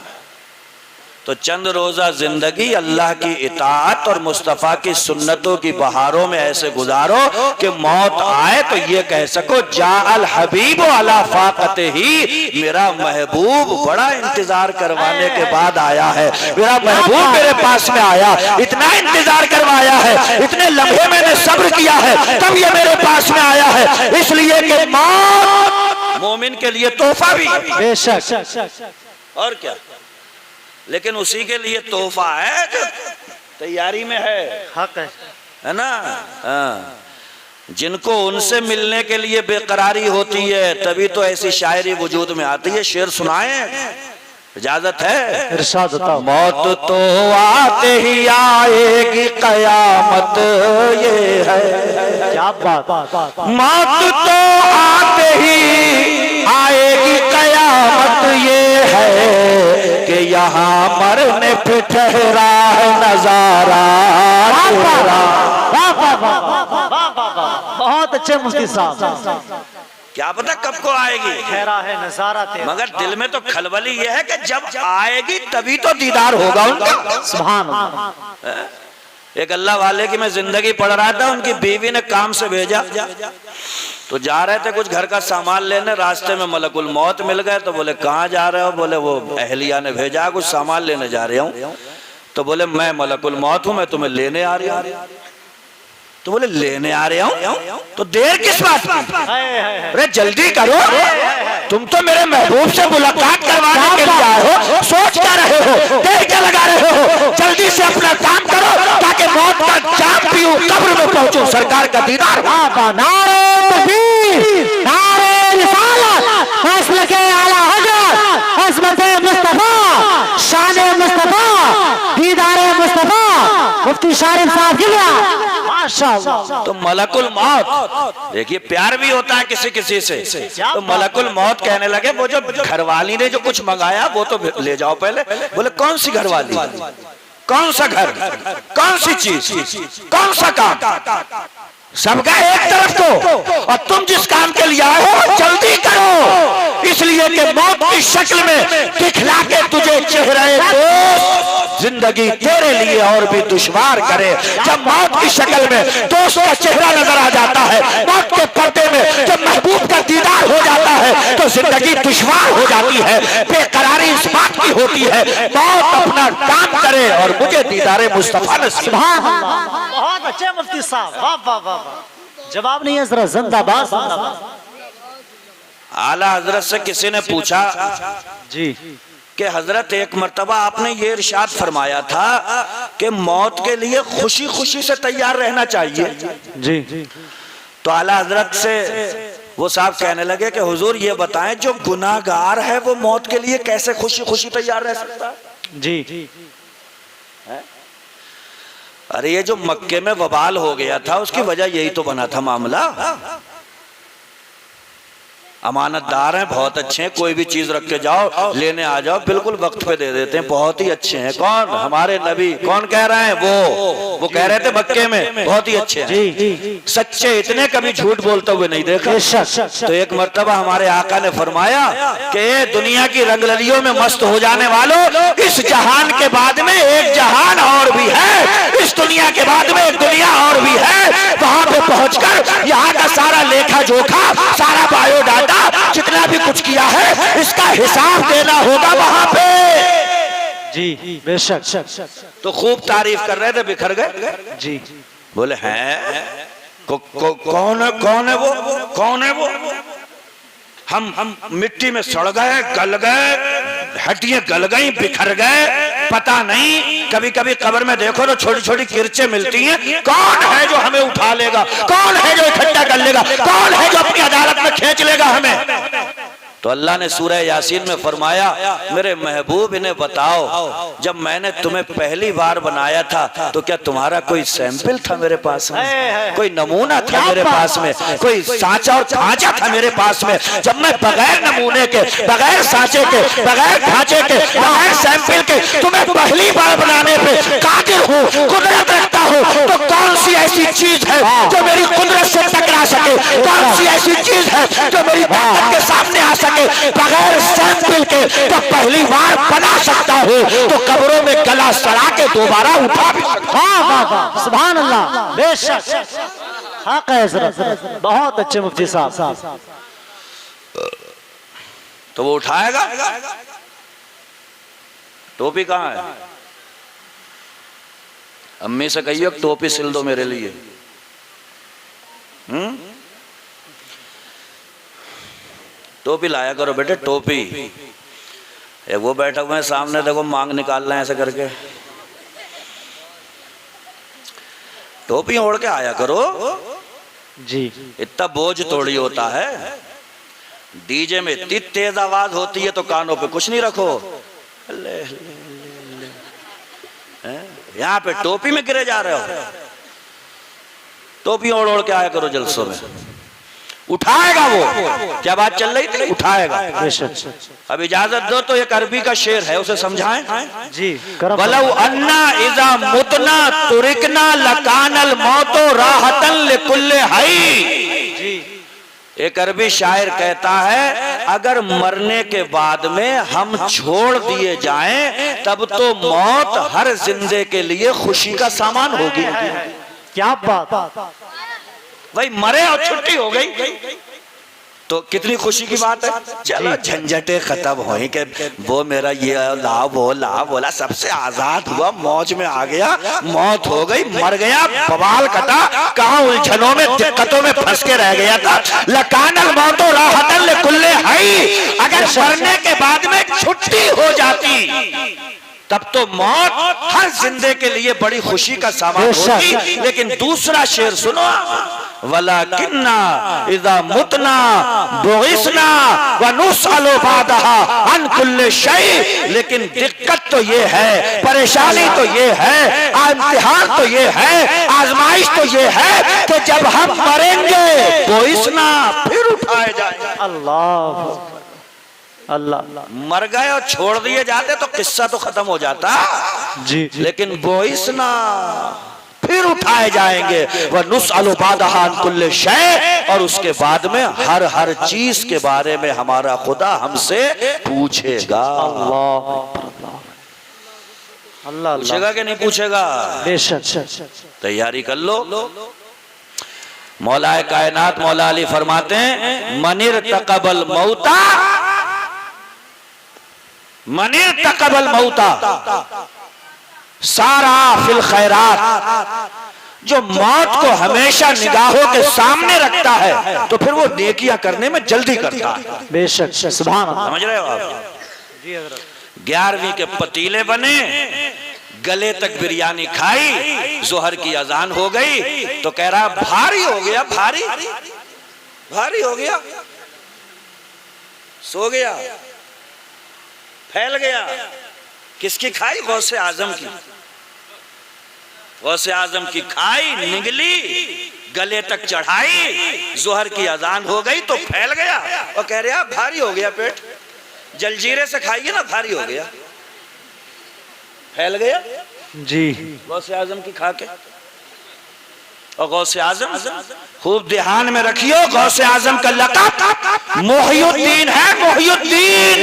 तो चंद रोजा जिंदगी अल्लाह की इताअत और मुस्तफ़ा की सुन्नतों की बहारों में ऐसे गुजारो कि मौत आए तो ये कह सको जाअल हबीब अला फाक़ते ही, मेरा महबूब बड़ा इंतजार करवाने के बाद आया है, मेरा महबूब मेरे पास में आया, इतना इंतजार करवाया है, इतने लम्हे मैंने सब्र किया है, तब ये मेरे पास में आया है। इसलिए कि मौत मोमिन के लिए तोहफा भी, बेशक, और क्या, लेकिन उसी के लिए तोहफा है जो तैयारी में है, हक है ना? जिनको उनसे मिलने के लिए बेकरारी होती है तभी तो ऐसी शायरी वजूद में आती है। शेर सुनाए, इजाजत है? इरशाद बताओ। मौत तो आते ही आएगी कयामत ये है। क्या बात। मौत तो आते ही आएगी कयामत ये है कि यहाँ मरने पे ठहरा है नजारा तेरा। बहुत अच्छे मुफ्ती साहब। क्या पता कब को आएगी, ठहरा है नजारा तेरा। मगर दिल में तो खलबली यह है कि जब आएगी तभी तो दीदार होगा उनका। सुभान अल्लाह। एक अल्लाह वाले की मैं जिंदगी पढ़ रहा था, उनकी बीवी ने काम से भेजा तो जा रहे थे कुछ घर का सामान लेने, रास्ते में मलकुल मौत मिल गए। तो बोले कहाँ जा रहे हो? बोले वो अहलिया ने भेजा, कुछ सामान लेने जा रहा हूँ। तो बोले मैं मलकुल मौत हूँ, मैं तुम्हें लेने आ रही हूँ। तो बोले लेने आ रहे हूँ तो देर किस बात की? अरे जल्दी करो, तुम तो मेरे महबूब से मुलाकात करवाने के लिए आए हो, सोच क्या रहे हो, देर क्या लगा रहे हो? जल्दी से अपना काम करो ताकि मौत का जाम पीऊं, कब्र में पहुंचूं, सरकार का दीदार। नारे तकबीर, नारे रिसालत, फैसले के आला हजरत, अज़मत मुस्तफा, शान मुस्तफा, दीदार मुस्तफा, मुफ्ती शारिफ साहब गिला। माशाअल्लाह। तो मलकुल मौत, देखिए प्यार भी होता है किसी किसी से। तो मलकुल मौत कहने लगे वो जो घरवाली ने जो कुछ मंगाया वो तो ले जाओ पहले। बोले कौन सी घरवाली, कौन सा घर, कौन सी चीज, कौन सा काम? सबका एक तरफ तो, और तुम जिस काम के लिए आए हो जल्दी करो, इसलिए कि मौत की शक्ल में दिखला के तुझे चेहरे दोस्त जिंदगी तेरे लिए और भी दुश्वार करे। जब मौत की शक्ल में दोस्त का चेहरा नजर आ जाता है, मौत के पर्दे में जब महबूब का दीदार हो जाता है तो जिंदगी दुश्वार हो जाती है, बेकरारी इस बात की होती है मौत अपना काम करे और मुझे दीदारे मुस्तफा नसीब। बहुत अच्छे मुफ्ती साहब, वाह वाह वाह। जवाब नहीं है जरा, जिंदाबाद जिंदाबाद। आला हजरत से किसी ने पूछा जी कि हजरत एक मर्तबा आपने ये इरशाद फरमाया था कि मौत के लिए खुशी खुशी से तैयार रहना चाहिए। जी। तो आला हजरत से वो साहब कहने लगे कि हुजूर ये बताएं जो गुनाहगार है वो मौत के लिए कैसे खुशी खुशी तैयार रह सकता है? जी। अरे ये जो मक्के में वबाल हो गया था उसकी वजह यही तो बना था मामला। अमानतदार हैं, बहुत अच्छे हैं, कोई भी चीज रख के जाओ लेने आ जाओ बिल्कुल वक्त पे दे देते हैं, बहुत ही अच्छे हैं। कौन? हमारे नबी। कौन कह रहे हैं? वो कह रहे थे मक्के में बहुत ही अच्छे हैं, जी। सच्चे, इतने कभी झूठ बोलते हुए नहीं देखा। तो एक मर्तबा हमारे आका ने फरमाया कि दुनिया की रंगरलियों में मस्त हो जाने वालों, इस जहान के बाद में एक जहान और भी है, इस दुनिया के बाद में एक दुनिया और भी है। वहां पे पहुंचकर यहाँ का सारा लेखा जोखा, सारा बायोडाटा, जितना भी कुछ किया है इसका हिसाब देना होगा वहां पे। जी बेशक। तो खूब तारीफ कर रहे थे, बिखर गए। जी। बोले हैं कौन है वो, कौन है वो? हम मिट्टी में सड़ गए, गल गए, हड्डियां गल गई, बिखर गए, पता नहीं। कभी कभी कब्र में देखो तो छोटी छोटी किरचे मिलती हैं। कौन है जो हमें उठा लेगा? कौन है जो इकट्ठा कर लेगा? कौन है जो अपनी अदालत में खींच लेगा हमें? तो अल्लाह ने सूरह यासीन में फरमाया मेरे महबूब इन्हें बताओ जब मैंने तुम्हें पहली बार बनाया था तो क्या तुम्हारा कोई सैंपल था मेरे पास में, कोई नमूना था मेरे पास में, कोई सांचा और ढांचा था मेरे पास में? जब मैं बगैर नमूने के, बगैर सांचे के, बगैर ढांचे के, बगैर सैंपल के तुम्हें पहली बार बनाने पे कादिर हूँ, कुदरत रखता हूँ, तो कौन सी ऐसी चीज है जो मेरी कुदरत से टकरा सके? कौन सी ऐसी चीज है जो मेरी ताकत के सामने आ सके? बगैर सैंपल के तो पहली बार बना सकता हूँ, तो कब्रों में गला सड़ा के दोबारा उठा भी सकता हूँ। सुभान अल्लाह, बेशक हक है हज़रत। बहुत अच्छे मुफ्ती साहब। तो वो उठाएगा। टोपी कहाँ है? अम्मी से कहिए टोपी सिल दो मेरे लिए। टोपी लाया करो बेटे, टोपी। वो बैठा हुए हैं सामने, देखो मांग निकाल रहे हैं ऐसे करके। टोपी ओढ़ के आया करो जी। इतना बोझ थोड़ी होता है। डीजे में इतनी तेज आवाज होती है तो कानों पे कुछ नहीं रखो, यहाँ पे टोपी में गिरे जा रहे हो, टोपी ओढ़ ओढ़ के आया करो जलसों में। उठाएगा वो, क्या बात चल रही थी, उठाएगा। अब इजाजत दो तो एक अरबी का शेर है, उसे समझाएं जी। वलौ अन्ना इज़ा मुतना तुरिकना लकानल मौतो राहतन लिकुल्ले हई। एक अरबी शायर कहता है अगर मरने के बाद में हम छोड़ दिए जाएं तब तो मौत हर जिंदे के लिए खुशी का सामान होगी। क्या बात, भाई मरे और छुट्टी हो गई तो कितनी खुशी की बात है। चलो झंझटे खत्म हो के वो मेरा ये ला बोला सबसे आजाद हुआ, मौज में आ गया, मौत हो गई, मर गया, बवाल कटा, कहाँ उलझनों में दिक्कतों में फंस के रह गया था। लकानल मौतो राहतन लिकुल्ले हई। अगर मरने के बाद में छुट्टी हो जाती तब तो मौत हर जिंदे के लिए बड़ी खुशी का सामान होती। लेकिन दूसरा शेर सुनो, वलाकिन्ना इज़ा मुतना बुइसना व नुसअलु बादहा अन कुल्ले शै। लेकिन दिक्कत तो ये है, परेशानी तो ये है, इम्तिहान तो ये है, आजमाइश तो ये है कि जब हम मरेंगे बुइसना फिर उठाए जाएंगे। अल्लाह अल्लाह। मर गए और छोड़ दिए जाते तो किस्सा तो खत्म हो जाता जी। लेकिन बोइसना फिर उठाए जाएंगे, वह नुसअलु बादहा अन कुल्ले शै। और उसके बाद में हर हर चीज के बारे में हमारा खुदा हमसे पूछेगा। अल्लाह अल्लाह। पूछेगा कि नहीं पूछेगा? बेशक। तैयारी कर लो। मौलाए कायनात मौला अली फरमाते हैं मनिर तकबल मौता, मनिर तकबल मौता सारा फिल खैरात। जो मौत को हमेशा निगाहों के सामने रखता है तो फिर वो नेकियां करने में जल्दी करता है। बेशक, सुभान अल्लाह। समझ रहे हो आप? 11वीं के पतीले बने, गले तक बिरयानी खाई, जोहर की अजान हो गई तो कह रहा भारी हो गया, भारी हो गया, सो गया, फैल गया। किसकी खाई? गौसे आजम की। गौसे आजम की खाई, निगली, गले तक चढ़ाई, जोहर की अजान हो गई तो फैल गया और कह रहा भारी हो गया पेट। जलजीरे से खाइए ना, भारी हो गया, फैल गया जी। गौसे आजम की खा के। और गौसे आजम खूब ध्यान में रखियो, गौसे आजम का लक़ब मोहियुद्दीन है, मोहियुद्दीन।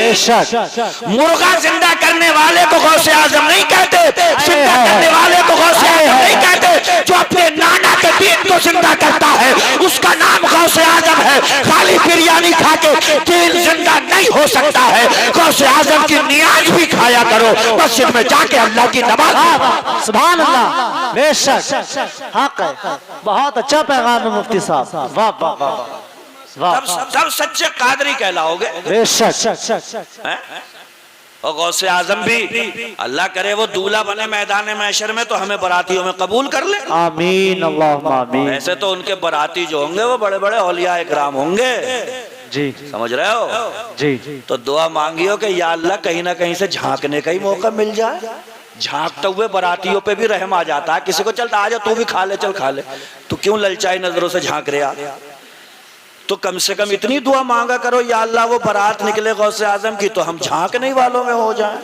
मुर्गा जिंदा करने वाले को गौसे आजम नहीं कहते, जिंदा करने वाले को गौसे आजम नहीं कहते। जो अपने नाना के दीन को जिंदा करता है उसका नाम गौसे आजम है। खाली बिरयानी खा के दीन जिंदा नहीं हो सकता है। गौसे आजम की नियाज भी खाया करो, मस्जिद में जाके अल्लाह की नमाज। सुभान अल्लाह। बेशक हक है। बहुत अच्छा पैगाम है मुफ्ती साहब। वाह वाह वाह। तब सच्चे कादरी कहलाओगे। बेशक। और गौसे आजम भी अल्लाह करे वो दूल्हा बने मैदान महशर में तो हमें बरातियों में कबूल कर ले। आमीन अल्लाहुम्मा आमीन। ऐसे तो उनके बराती जो होंगे वो बड़े बड़े औलिया इकराम होंगे। जी समझ रहे हो? जी। तो दुआ मांगियो कि या अल्लाह कहीं ना कहीं से झांकने का ही मौका मिल जाए। झांकते हुए बरातियों पे भी रहम आ जाता है। किसी को चलता आ जा तू भी खा ले, चल खा ले, तू क्यों ललचाई नजरों से झांक रहा? तो कम से कम इतनी दुआ मांगा करो या अल्लाह वो बारात निकले गौसे आजम की तो हम झांकने वालों में हो जाए।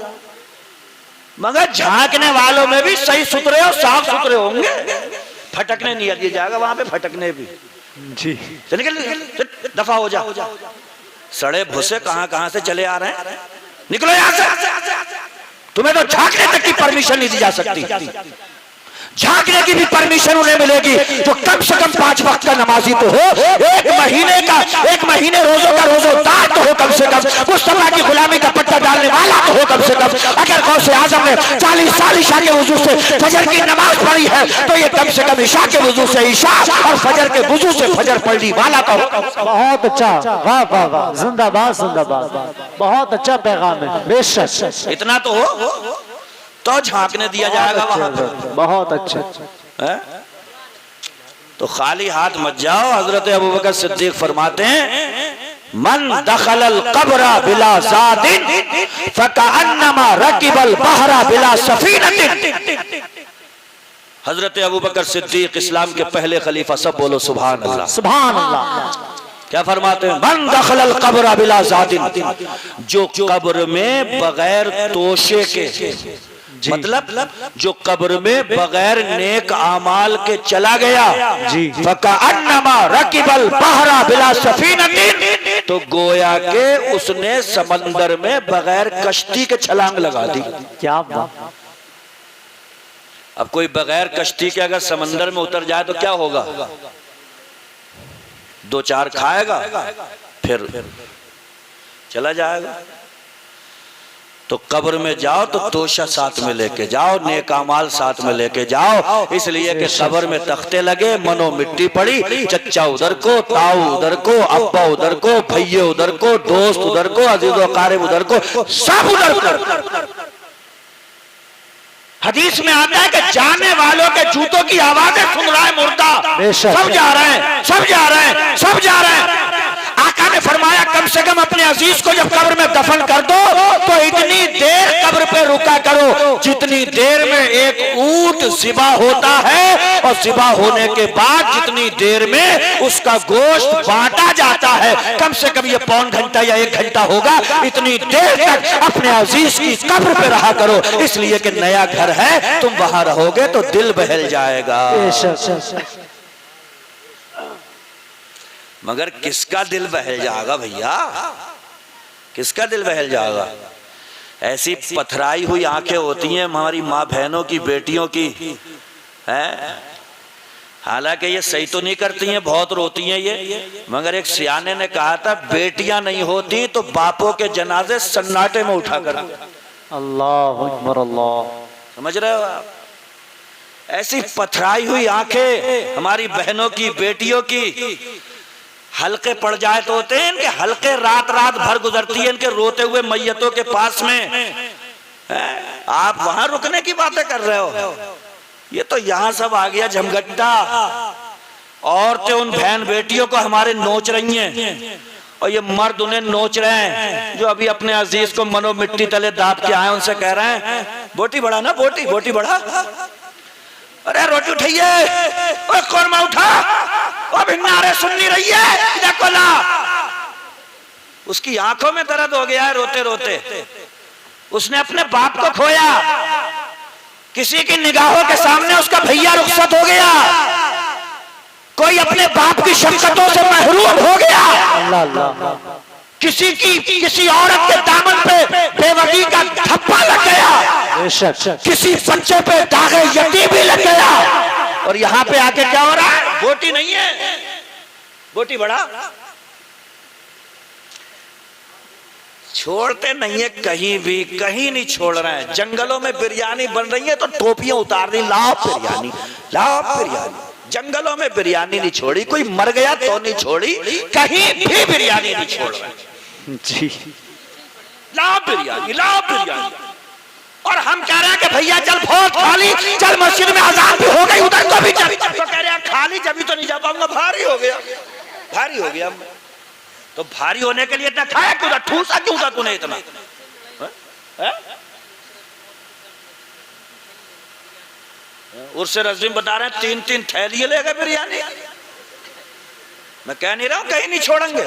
मगर झांकने वालों में भी सही सुथरे और साफ सुथरे होंगे। फटकने नहीं दिया जाएगा वहां पे, फटकने भी। जी निकल, दफा हो जा। सड़े भूसे कहां से चले आ रहे हैं, निकलो यहां से। तुम्हें तो झांकने तक की परमिशन नहीं दी जा सकती। झांकने की भी परमिशन उन्हें मिलेगी जो कम से कम 5 वक्त का नमाजी तो हो, एक महीने रोजों का रोजोदार तो हो कम से कम, मुस्तफा की गुलामी का पट्टा डालने वाला तो हो कम से कम। अगर गौसे आजम ने 40 साल ईशा के वजू से फजर की नमाज पढ़ी है तो ये कम से कम ईशा के वजू से ईशा और फजर के वजू से फजर पढ़ने वाला तो हो। बहुत अच्छा, वाह वाह वाह, जिंदाबाद जिंदाबाद। बहुत अच्छा पैगाम है। बेशक इतना तो हो तो झांकने दिया जाएगा वहां पर। बहुत अच्छा। तो खाली हाथ मत जाओ। हजरत अबू बकर सिद्दीक फरमाते हैं मन दखलल कब्रा बिला ज़ादिन फकअन्नमा रकिबल बहरा बिला सफीनतिन। हजरत अबू बकर सिद्दीक इस्लाम के पहले खलीफा, सब बोलो सुभान अल्लाह। सुभान अल्लाह। क्या फरमाते हैं? मन दखलल कब्र बिला ज़ादिन, जो कब्र में बगैर तोशे के, मतलब जो कब्र में बगैर नेक आमाल के चला गया, फकअन्नमा रकिबल बहरा बिला सफीनतिन, तो गोया के उसने समंदर में बगैर कश्ती के छलांग लगा दी। क्या बात। अब कोई बगैर कश्ती के अगर समंदर में उतर जाए तो क्या होगा? दो चार खाएगा फिर चला जाएगा। तो कब्र में जाओ तो तोशा साथ में लेके जाओ, नेक अमाल साथ में लेके जाओ, इसलिए कि कब्र में तख्ते लगे, मनो मिट्टी पड़ी, चच्चा उधर को, ताऊ उधर को, अब्बा उधर को, भैये उधर को, दोस्त उधर को, अजीज़ो क़ारिब उधर को, सब उधर को। हदीस में आता है कि जाने वालों के जूतों की आवाजें सुन रहा है मुर्दा, सब जा रहे हैं, सब जा रहे हैं, सब जा रहे हैं। आका ने फरमाया कम से कम अपने अजीज को जब कब्र में दफन कर दो तो इतनी देर कब्र पे रुका करो जितनी देर में एक ऊंट ज़िबा होता है, और ज़िबा होने के बाद जितनी देर में उसका गोश्त बांटा जाता है, कम से कम ये पौन घंटा या 1 घंटा होगा। इतनी देर तक अपने अजीज की कब्र पे रहा करो, इसलिए कि नया घर है, तुम वहां रहोगे तो दिल बहल जाएगा। मगर किसका दिल बहल जाएगा भैया? किसका दिल बहल जाएगा? ऐसी पथराई हुई आंखें होती हैं हमारी माँ बहनों की, बेटियों की, हैं? हालांकि ये सही तो नहीं करती हैं, बहुत रोती हैं ये, मगर एक सियाने ने कहा था बेटियां नहीं होती तो बापों के जनाजे सन्नाटे में उठा कर। अल्लाह अकबर, अल्लाह। समझ रहे हो आप? ऐसी पथराई हुई आंखें हमारी बहनों की, बेटियों की, हल्के पड़ जाए तो होते हैं इनके हल्के, रात रात भर गुजरती है इनके रोते हुए मैयतों के पास में। आप वहां रुकने की बातें कर रहे हो, ये तो यहां सब आ गया झमगट्टा। औरतें उन बहन बेटियों को हमारे नोच रही हैं, और ये मर्द उन्हें नोच रहे हैं जो अभी अपने अजीज को मनो मिट्टी तले दाब के आए, उनसे कह रहे हैं बोटी बढ़ा ना, बोटी बोटी बढ़ा, अरे रोटी उठाइए, कौरमा उठा, अभी नारे सुन नहीं रही है, देखो ना। उसकी आंखों में दर्द हो गया है रोते रोते, उसने अपने बाप को खोया, किसी की निगाहों के सामने उसका भैया रुखसत हो गया, कोई अपने बाप की शफ़क़तों से महरूम हो गया, अल्लाह अल्लाह। किसी औरत के दामन पे बेवगी का थप्पा लग गया, किसी बच्चे पे दागे यतीमी लग गया, और यहाँ पे आके क्या हो रहा है? बोटी नहीं है, बोटी बड़ा। छोड़ते नहीं है कहीं भी, कहीं नहीं छोड़ रहे हैं। जंगलों में बिरयानी बन रही है तो टोपियां उतार दी, लाओ बिरयानी, लाओ बिरयानी। जंगलों में बिरयानी नहीं छोड़ी, कोई मर गया तो नहीं छोड़ी, कहीं भी बिरयानी नहीं छोड़ रहे जी। लाओ बिरयानी, लाओ बिरयानी। और हम कह रहे हैं कि भैया चल बहुत खाली, चल मस्जिद में अज़ान भी हो गई, उधर तो भी चल। तो कह रहे हैं खाली जब तो नहीं जा पाऊंगा, भारी हो गया, भारी हो गया। तो भारी होने के लिए इतना खाया क्यों था, ठूसा क्यों था तूने इतना? उर्से रज़ीम बता रहे हैं 3-3 थैलियां ले गए बिरयानी। मैं कह नहीं रहा हूं कहीं नहीं छोड़ेंगे,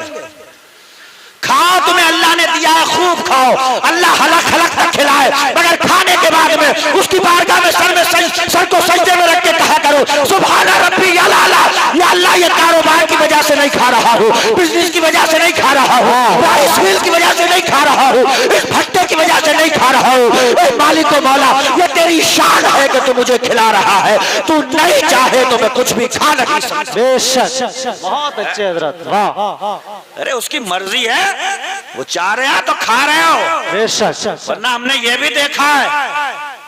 खाओ, तुम्हें अल्लाह ने दिया है खूब खाओ, अल्लाह हलक हलक तक खिलाए, मगर खाने के बाद में उसकी बारगाह में सर को सजदे में रख के कहा करो सुभान रब्बी या अल्लाह, ये कारोबार की वजह से नहीं खा रहा हूँ, बिजनेस की वजह से नहीं खा रहा हूँ, राइस मिल की वजह से नहीं खा रहा हूँ, इस भट्टे की वजह से नहीं खा रहा हूँ, मालिक को मौला ये तेरी शान है कि तू मुझे खिला रहा है, तू नहीं चाहे तो मैं कुछ भी खा नहीं सकता। बेशक, बहुत अच्छे हज़रत, वाह। अरे उसकी मर्जी है, वो चाह रहे हैं तो खा रहे हो, बेशक। वरना हमने ये भी देखा है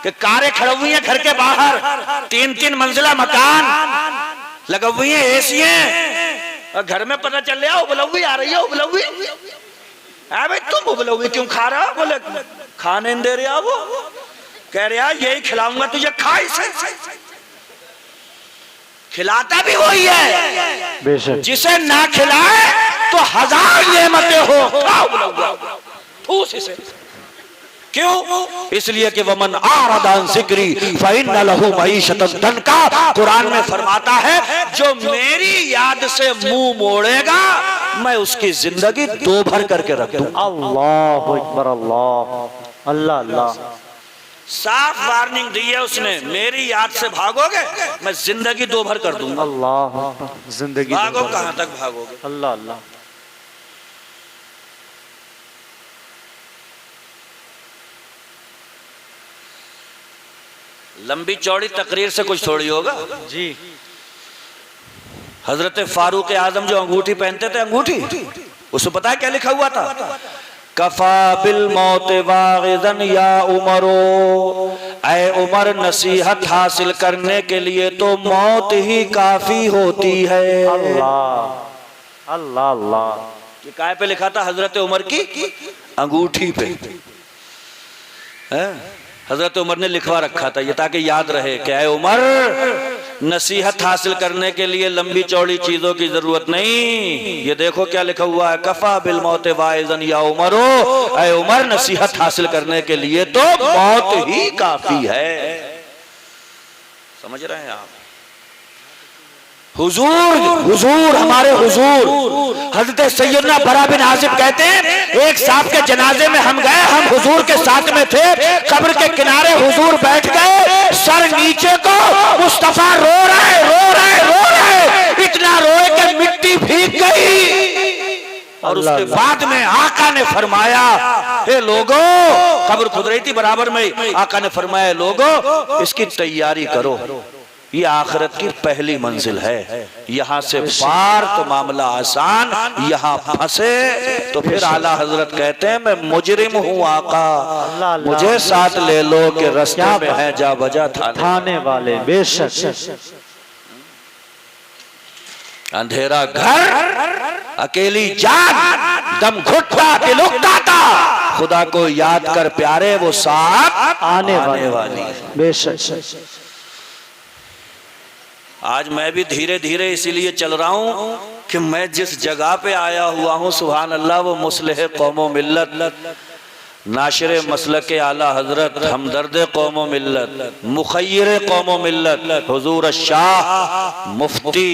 कि कारें खड़ी हुई हैं घर के बाहर, 3-3 मंजिला मकान लगे हुई हैं, एसी हैं, और घर में पता चल रहा है उबलौगी आ रही है, उबलौगी। भाई तुम उबलौगी क्यों खा रहा हो? बोले खाने नहीं दे रहा, वो कह रहा यही खिलाऊंगा तुझे, खा इसे। खिलाता भी वही है, जिसे ना खिलाए तो 1000 नेमतें हो। ठूस इसे। क्यों? इसलिए कि वमन आरदान जिक्री फइन्ना लहू मईशतन दनका। कुरान में फरमाता है जो मेरी याद से मुंह मोड़ेगा मैं उसकी जिंदगी दो भर करके रख दूं। अल्लाह अकबर, अल्लाह अल्लाह अल्लाह। साफ वार्निंग दी है उसने, मेरी याद से भागोगे मैं जिंदगी दो भर कर दूंगा। अल्लाह, जिंदगी भागो कहां तक भागोगे? अल्लाह अल्लाह। लंबी चौड़ी तकरीर से कुछ थोड़ी होगा जी। हजरत फारूक आजम जो अंगूठी पहनते थे, अंगूठी उसमें पता है क्या लिखा हुआ था? कफा बिल मौत वागिज़न या उमरो, ऐ उमर नसीहत हासिल करने के लिए तो मौत ही काफी होती है। अल्लाह अल्लाह अल्लाह। ये काय पे लिखा था? हजरत उमर की अंगूठी पे हजरत उमर ने लिखवा रखा था ये, ताकि याद रहे कि ऐ उमर नसीहत हासिल करने के लिए लंबी चौड़ी चीजों की जरूरत नहीं। ये देखो क्या लिखा हुआ है, कफा बिल मौत वाइज़न या उमरो, ऐ उमर नसीहत हासिल करने के लिए तो मौत ही काफी है। समझ रहे हैं आप? हुजूर हमारे हुजूर हजरत सैयदना बरा बिन आसिफ कहते हैं एक साहब के जनाजे में हम गए, हम हुजूर के साथ में थे, कब्र के किनारे हुजूर बैठ गए, सर नीचे को, मुस्तफा रो रहे, इतना रोए कि मिट्टी भीग गई। और उसके बाद में आका ने फरमाया, हे लोगो, कब्र खुद रही थी बराबर में, आका ने फरमाया लोगो इसकी तैयारी करो, ये आखिरत की पहली मंजिल है, यहाँ से पार तो मामला आसान, यहाँ फंसे तो फिर आला हजरत कहते हैं मैं मुजरिम हूँ आका, मुझे साथ ले लो कि रास्ते में है जा बजा थाने वाले। बेशक। अंधेरा घर, अकेली जान, दम घुटता दिल उकताता, खुदा को याद कर प्यारे वो साथ आने वाली। बेशक। आज मैं भी धीरे धीरे इसीलिए चल रहा हूँ कि मैं जिस जगह पे आया हुआ हूँ सुभान अल्लाह, वो मुस्लिह कौमो मिल्लत, नाशिर मसलक आला हजरत, हमदर्द कौमो मिल्लत, मुखय्यर कौमो मिल्लत हुजूर शाह मुफ्ती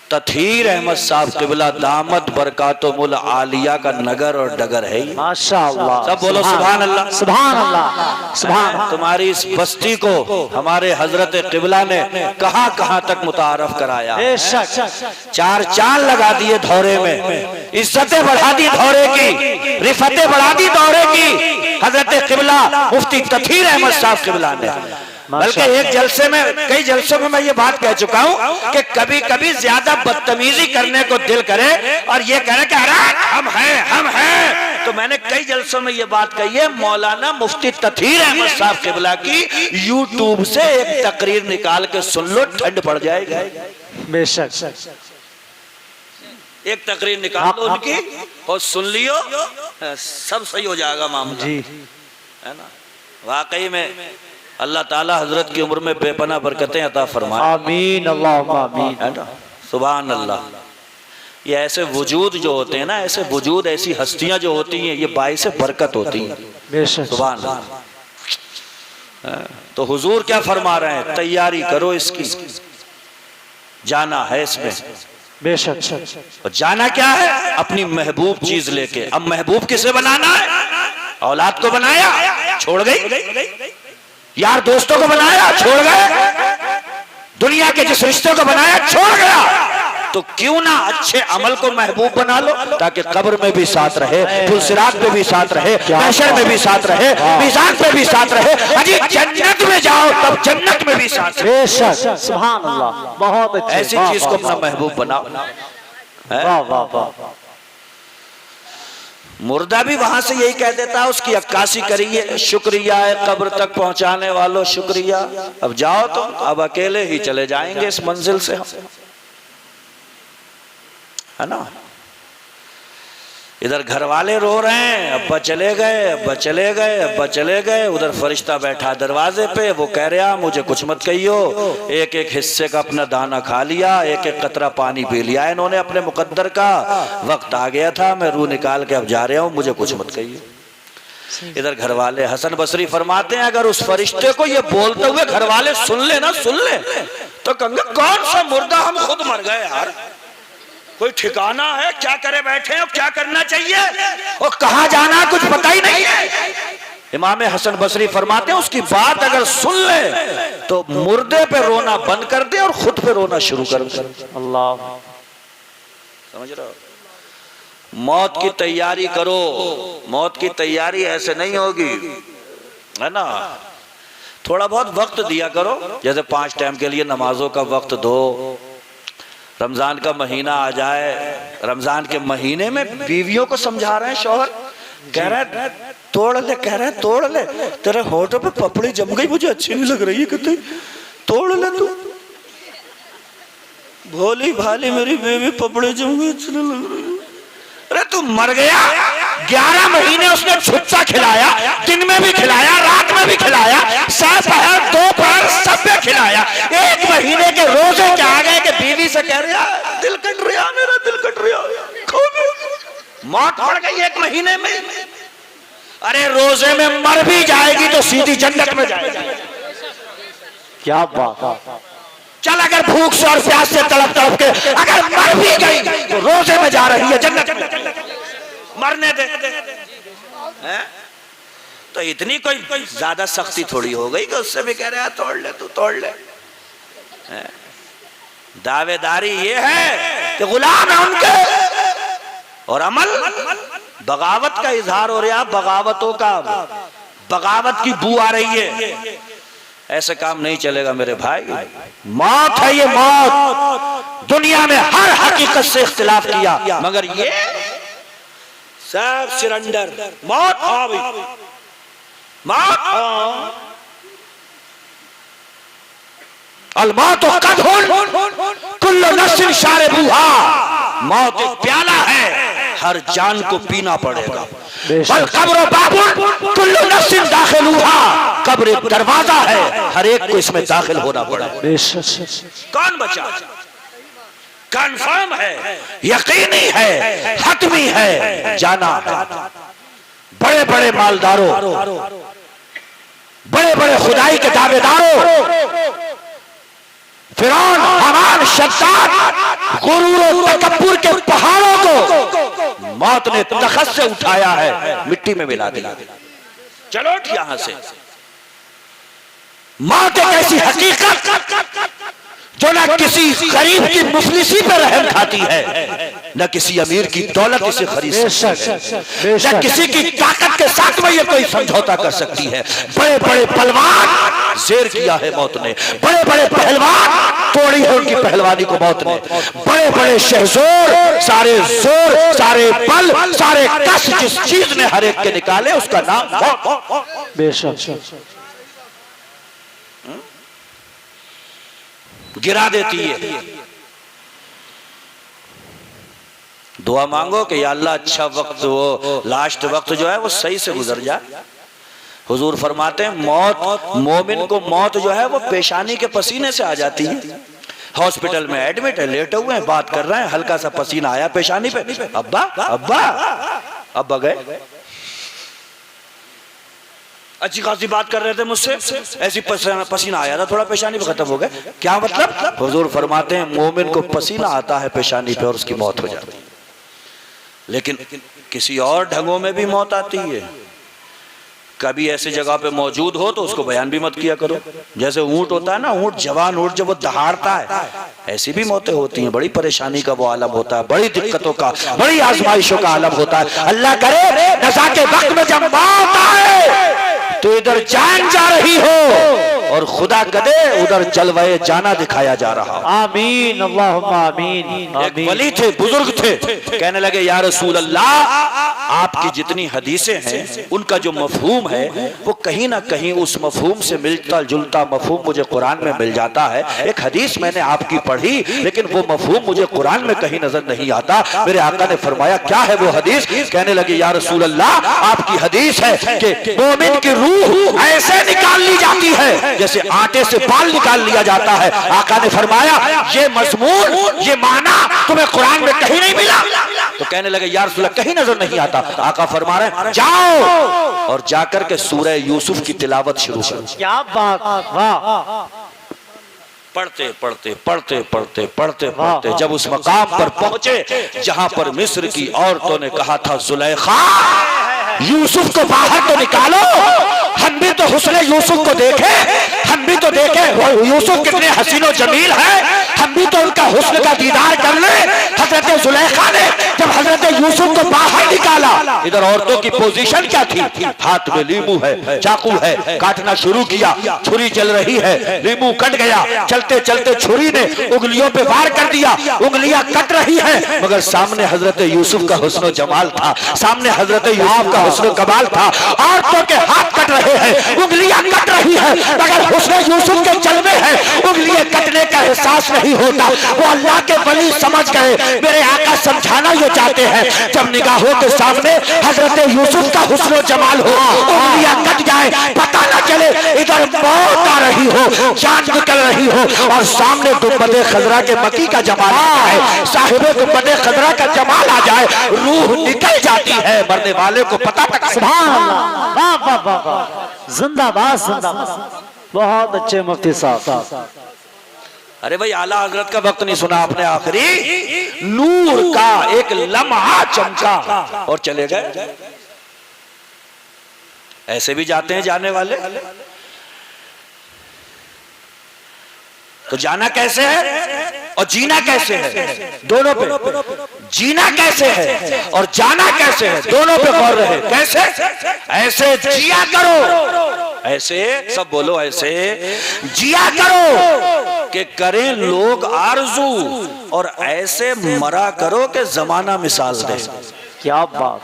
तथीर अहमद साहब किबला दामत बरकातुल आलिया का नगर और डगर है। माशाअल्लाह, सब बोलो सुभान अल्लाह, सुभान अल्लाह, सुभान। तुम्हारी इस बस्ती को हमारे हजरत किबला ने कहां कहां तक मुतारफ कराया। बेशक। 4 चांद लगा दिए धौरे में, इज्जतें बढ़ा दी धौरे की, रिफतें बढ़ा दी धौरे की हजरत किबला मुफ्ती तथीर अहमद साहब किबला ने। बल्कि एक जलसे में, कई जलसों में मैं ये बात कह चुका हूँ कि कभी कभी ज्यादा बदतमीजी करने को दिल करे और ये कह रहे कि अरे हम हैं, तो मैंने कई जलसों में ये बात कही है, मौलाना मुफ्ती तथीर अहमद साहब किबला की यूट्यूब से एक तकरीर निकाल के सुन लो, ठंड पड़ जाएगी। बेशक। एक तकरीर निकाल लो उनकी और सुन लियो, सब सही हो जाएगा मामला जी, है ना? वाकई में अल्लाह ताला हजरत की उम्र में बेपना बरकतें अता फरमाए। आमीन अल्लाहुम्मा आमीन। है ना? सुभान अल्लाह। ये ऐसे वजूद जो होते हैं ना, ऐसे वजूद, ऐसी हस्तियां जो होती हैं, ये बाइस बरकत होती हैं। बेशक। सुभान अल्लाह। तो हुजूर क्या फरमा रहे हैं? तैयारी करो इसकी, जाना है इसमें। बेशक। और जाना क्या है? अपनी महबूब चीज लेके। अब महबूब किसे बनाना है? औलाद को बनाया, छोड़ गई, यार दोस्तों को बनाया, छोड़ गए, दुनिया के जिस रिश्ते को बनाया छोड़ गया, तो क्यों ना अच्छे अमल को महबूब बना लो, ताकि कब्र में भी साथ रहे, पुलसिरात पे भी साथ रहे, महशर में भी साथ रहे, मिजान पे भी साथ रहे, अजी जन्नत में जाओ तब जन्नत में भी साथ रहे। बेशक। सुभान अल्लाह। बहुत अच्छे। ऐसी चीज को अपना महबूब बनाओ। वाह वाह वाह। मुर्दा भी वहां से यही कह देता है, उसकी अक्कासी करिए, शुक्रिया है कब्र तक पहुंचाने वालों, शुक्रिया, अब जाओ तुम, अब अकेले ही चले जाएंगे इस मंजिल से हम, है ना? इधर घर वाले रो रहे हैं, अब्बा चले गए, अब्बा चले गए, अब्बा चले गए। उधर फरिश्ता बैठा दरवाजे पे, वो कह रहा मुझे कुछ मत कहियो, एक एक हिस्से का अपना दाना खा लिया, एक एक कतरा पानी पी लिया इन्होंने अपने मुकद्दर का। वक्त आ गया था, मैं रूह निकाल के अब जा रहा हूँ, मुझे कुछ मत कहियो। इधर घर वाले, हसन बसरी फरमाते हैं अगर उस फरिश्ते को ये बोलते हुए घर वाले सुन ले ना, सुन ले, तो कहेंगे कौन सा मुर्दा, हम खुद मर गए यार, कोई ठिकाना है, क्या करे बैठे हैं, क्या करना चाहिए और कहां जाना कुछ पता ही नहीं है। इमाम हसन बसरी फरमाते हैं उसकी बात अगर सुन ले तो मुर्दे पे रोना बंद कर दे और खुद पे रोना शुरू कर दे। अल्लाह, समझ रहे हो? मौत की तैयारी करो, मौत की तैयारी ऐसे नहीं होगी, है ना। थोड़ा बहुत वक्त दिया करो, जैसे 5 टाइम के लिए नमाजों का वक्त दो। रमजान का महीना आ जाए, रमजान के महीने में बीवियों को समझा रहे हैं शौहर, कह रहा है तोड़ ले, कह रहा है तोड़ ले, तेरे होठों पे पपड़ी जम गई, मुझे अच्छी नहीं लग रही है, कहते तोड़ ले तू, भोली भाली मेरी बेबी पपड़ी जम गई, अच्छी नहीं लग रही। अरे तू मर गया, 11 महीने उसने छुट्टा खिलाया, दिन में भी खिलाया, रात में भी खिलाया, दोपहर दोपहर सब में खिलाया। 1 महीने के रोजे के आ गए कि बीवी से कह रहा दिल कट रहा, मेरा दिल कट रहा, मौत पड़ गई 1 महीने में। अरे रोजे में मर भी जाएगी तो सीधी जन्नत में जाएगी। क्या बात। चल अगर भूख से और प्यास से तड़प तड़प के अगर मर भी गई तो रोजे में जा रही है जन्नत, मरने दे। तो इतनी कोई ज्यादा सख्ती थोड़ी हो गई कि उससे भी कह रहे हैं तोड़ ले, तू तोड़ ले। दावेदारी ये है कि गुलाम है उनके, और अमल बगावत का इजहार हो रहा, बगावतों का, बगावत की बू आ रही है। ऐसे काम नहीं चलेगा मेरे भाई। मौत है ये मौत, दुनिया में हर हकीकत से इख्तिलाफ किया मगर ये सब सिरंडर। मौत आ गई, मौत अलमौत कुल्लु नफ्सिन शारिबुहा, मौत एक प्याला है, हर जान को पीना पड़ेगा। बल कब्र बाबुल कुल्लु नफ्सिन दाखिलुहा, कब्र एक दरवाजा है, हर एक को इसमें दाखिल होना पड़ेगा। कौन बचा? कंफर्म है, यकीनी है, हतमी है, जाना है। बड़े बड़े मालदारों, बड़े बड़े खुदाई के दावेदारों, फिरौन, हमान, शद्दाद, गुरूर और तकब्बुर के पहाड़ों को मौत ने तख्त से उठाया है, मिट्टी में मिला दिया। चलो उठ यहां से। मौत एक ऐसी हकीकत जो न किसी गरीब की मुफलिसी पर रहम खाती है, न किसी अमीर की दौलत इसे खरीद सकती है, न किसी की ताकत के साथ में ये कोई समझौता कर सकती है। बड़े बड़े पहलवान शेर किया है मौत ने, बड़े बड़े पहलवान तोड़ी है उनकी पहलवानी को मौत ने, बड़े बड़े शहजोर, सारे जोर, सारे बल, सारे कस जिस चीज ने हर एक के निकाले उसका नाम मौत। बेशक गिरा देती है। दुआ मांगो कि या अल्लाह अच्छा वक्त, वो लास्ट वक्त जो है वो सही से गुजर जाए। हुजूर फरमाते हैं मौत, मोमिन को मौत जो है वो पेशानी के पसीने से आ जाती है। हॉस्पिटल में एडमिट है, लेटे हुए हैं, बात कर रहे हैं, हल्का सा पसीना आया पेशानी पे, अब्बा अब्बा अब्बा गए। अच्छी खासी बात कर रहे थे मुझसे, ऐसी पसीना आया था थोड़ा पेशानी पे, खत्म हो गए। क्या मतलब? हुजूर फरमाते हैं मोमिन को पसीना आता है पेशानी पे और उसकी मौत हो जाती है। लेकिन किसी और ढंगों में भी मौत आती है। कभी ऐसी जगह पे मौजूद हो तो उसको बयान भी मत किया करो। जैसे ऊंट होता है ना, ऊंट, जवान ऊंट जब वो दहाड़ता है, ऐसी भी मौतें होती हैं। बड़ी परेशानी का वो आलम होता है, बड़ी दिक्कतों का, बड़ी आजमाइशों का आलम होता है। अल्लाह करे नज़ा के वक्त में जब मौत आए तो इधर जान जा रही हो और खुदा कदे उधर जलवाए जाना दिखाया जा रहा। आमीन अल्लाहुम्मा आमीन। एक वली थे, बुजुर्ग थे, कहने लगे या रसूल अल्लाह, आपकी जितनी हदीसें हैं उनका जो मफहूम है वो कहीं ना कहीं उस मफहूम से मिलता जुलता मफहूम मुझे कुरान में मिल जाता है। एक हदीस मैंने आपकी पढ़ी लेकिन वो मफहूम मुझे कुरान में कहीं नजर नहीं आता। मेरे आका ने फरमाया क्या है वो हदीस? कहने लगे या रसूल अल्लाह, आपकी हदीस है कि मोमिन की रूह ऐसे निकाल ली जाती है जैसे आटे से बाल निकाल लिया जाता है। आका ने फरमाया ये मजमून, ये माना तुम्हें कुरान में कहीं नहीं मिला? तो कहने लगे या रसूल अल्लाह, कहीं नजर नहीं आता। आका फरमा रहे जाओ और जाकर के सूरह यूसुफ की तिलावत शुरू करो। क्या बात, वाह। पढ़ते पढ़ते पढ़ते पढ़ते पढ़ते पढ़ते जब उस मकाम पर पहुंचे जहां पर मिस्र की औरतों ने कहा था जुलेखा यूसुफ को बाहर तो निकालो, हम भी तो हुस्न यूसुफ को देखे, हम भी तो देखे यूसुफ कितने हसीनो जमील है, हम भी तो उनका हुस्न का दीदार कर ले। हजरत जुलेखा ने जब हजरत यूसुफ को बाहर निकाला, इधर औरतों की पोजीशन क्या थी? हाथ में लीमू है, चाकू है, काटना शुरू किया, छुरी चल रही है, लीमू कट गया, चलते चलते छुरी ने उंगलियों पे वार कर दिया, उंगलियां कट रही है, मगर सामने हजरत यूसुफ का हुस्न जमाल था, सामने हजरत यूसुफ का हुस्न कमाल था। औरतों के हाथ कट रहे हैं, उंगलियां कट रही है, मगर हुस्न यूसुफ के जलवे हैं, उंगलियां कटने का एहसास नहीं होता। वो अल्लाह के वली समझ गए। मेरे आका समझाना ये चाहते हैं जब निगाहों के सामने हजरत यूसुफ का हुस्न जमाल हो, उंगलियां कट जाए, पता न चले इधर मौत आ रही हो, जान निकल रही हो, और सामने गुंबदे खजरा के मकी का जमाल आ जाए, साहिबे गुंबदे खजरा का जमाल आ जाए, रूह निकल जाती है, मरने वाले को पता तक। सुभान अल्लाह, वाह वाह वाह वाह, जिंदाबाद जिंदाबाद। बहुत अच्छे मुफ्ती साहब। अरे भाई आला हजरत का वक्त नहीं सुना आपने? आखिरी नूर का एक लम्हा चमका और चले गए। ऐसे भी जाते हैं जाने वाले। तो जाना कैसे है और जीना कैसे है? दोनों पे। जीना कैसे है और जाना कैसे है? दोनों पे गौर रहे। कैसे? ऐसे जिया करो, ऐसे सब बोलो, ऐसे जिया करो कि करें लोग आरजू, और ऐसे मरा करो कि जमाना मिसाल दे। क्या बात।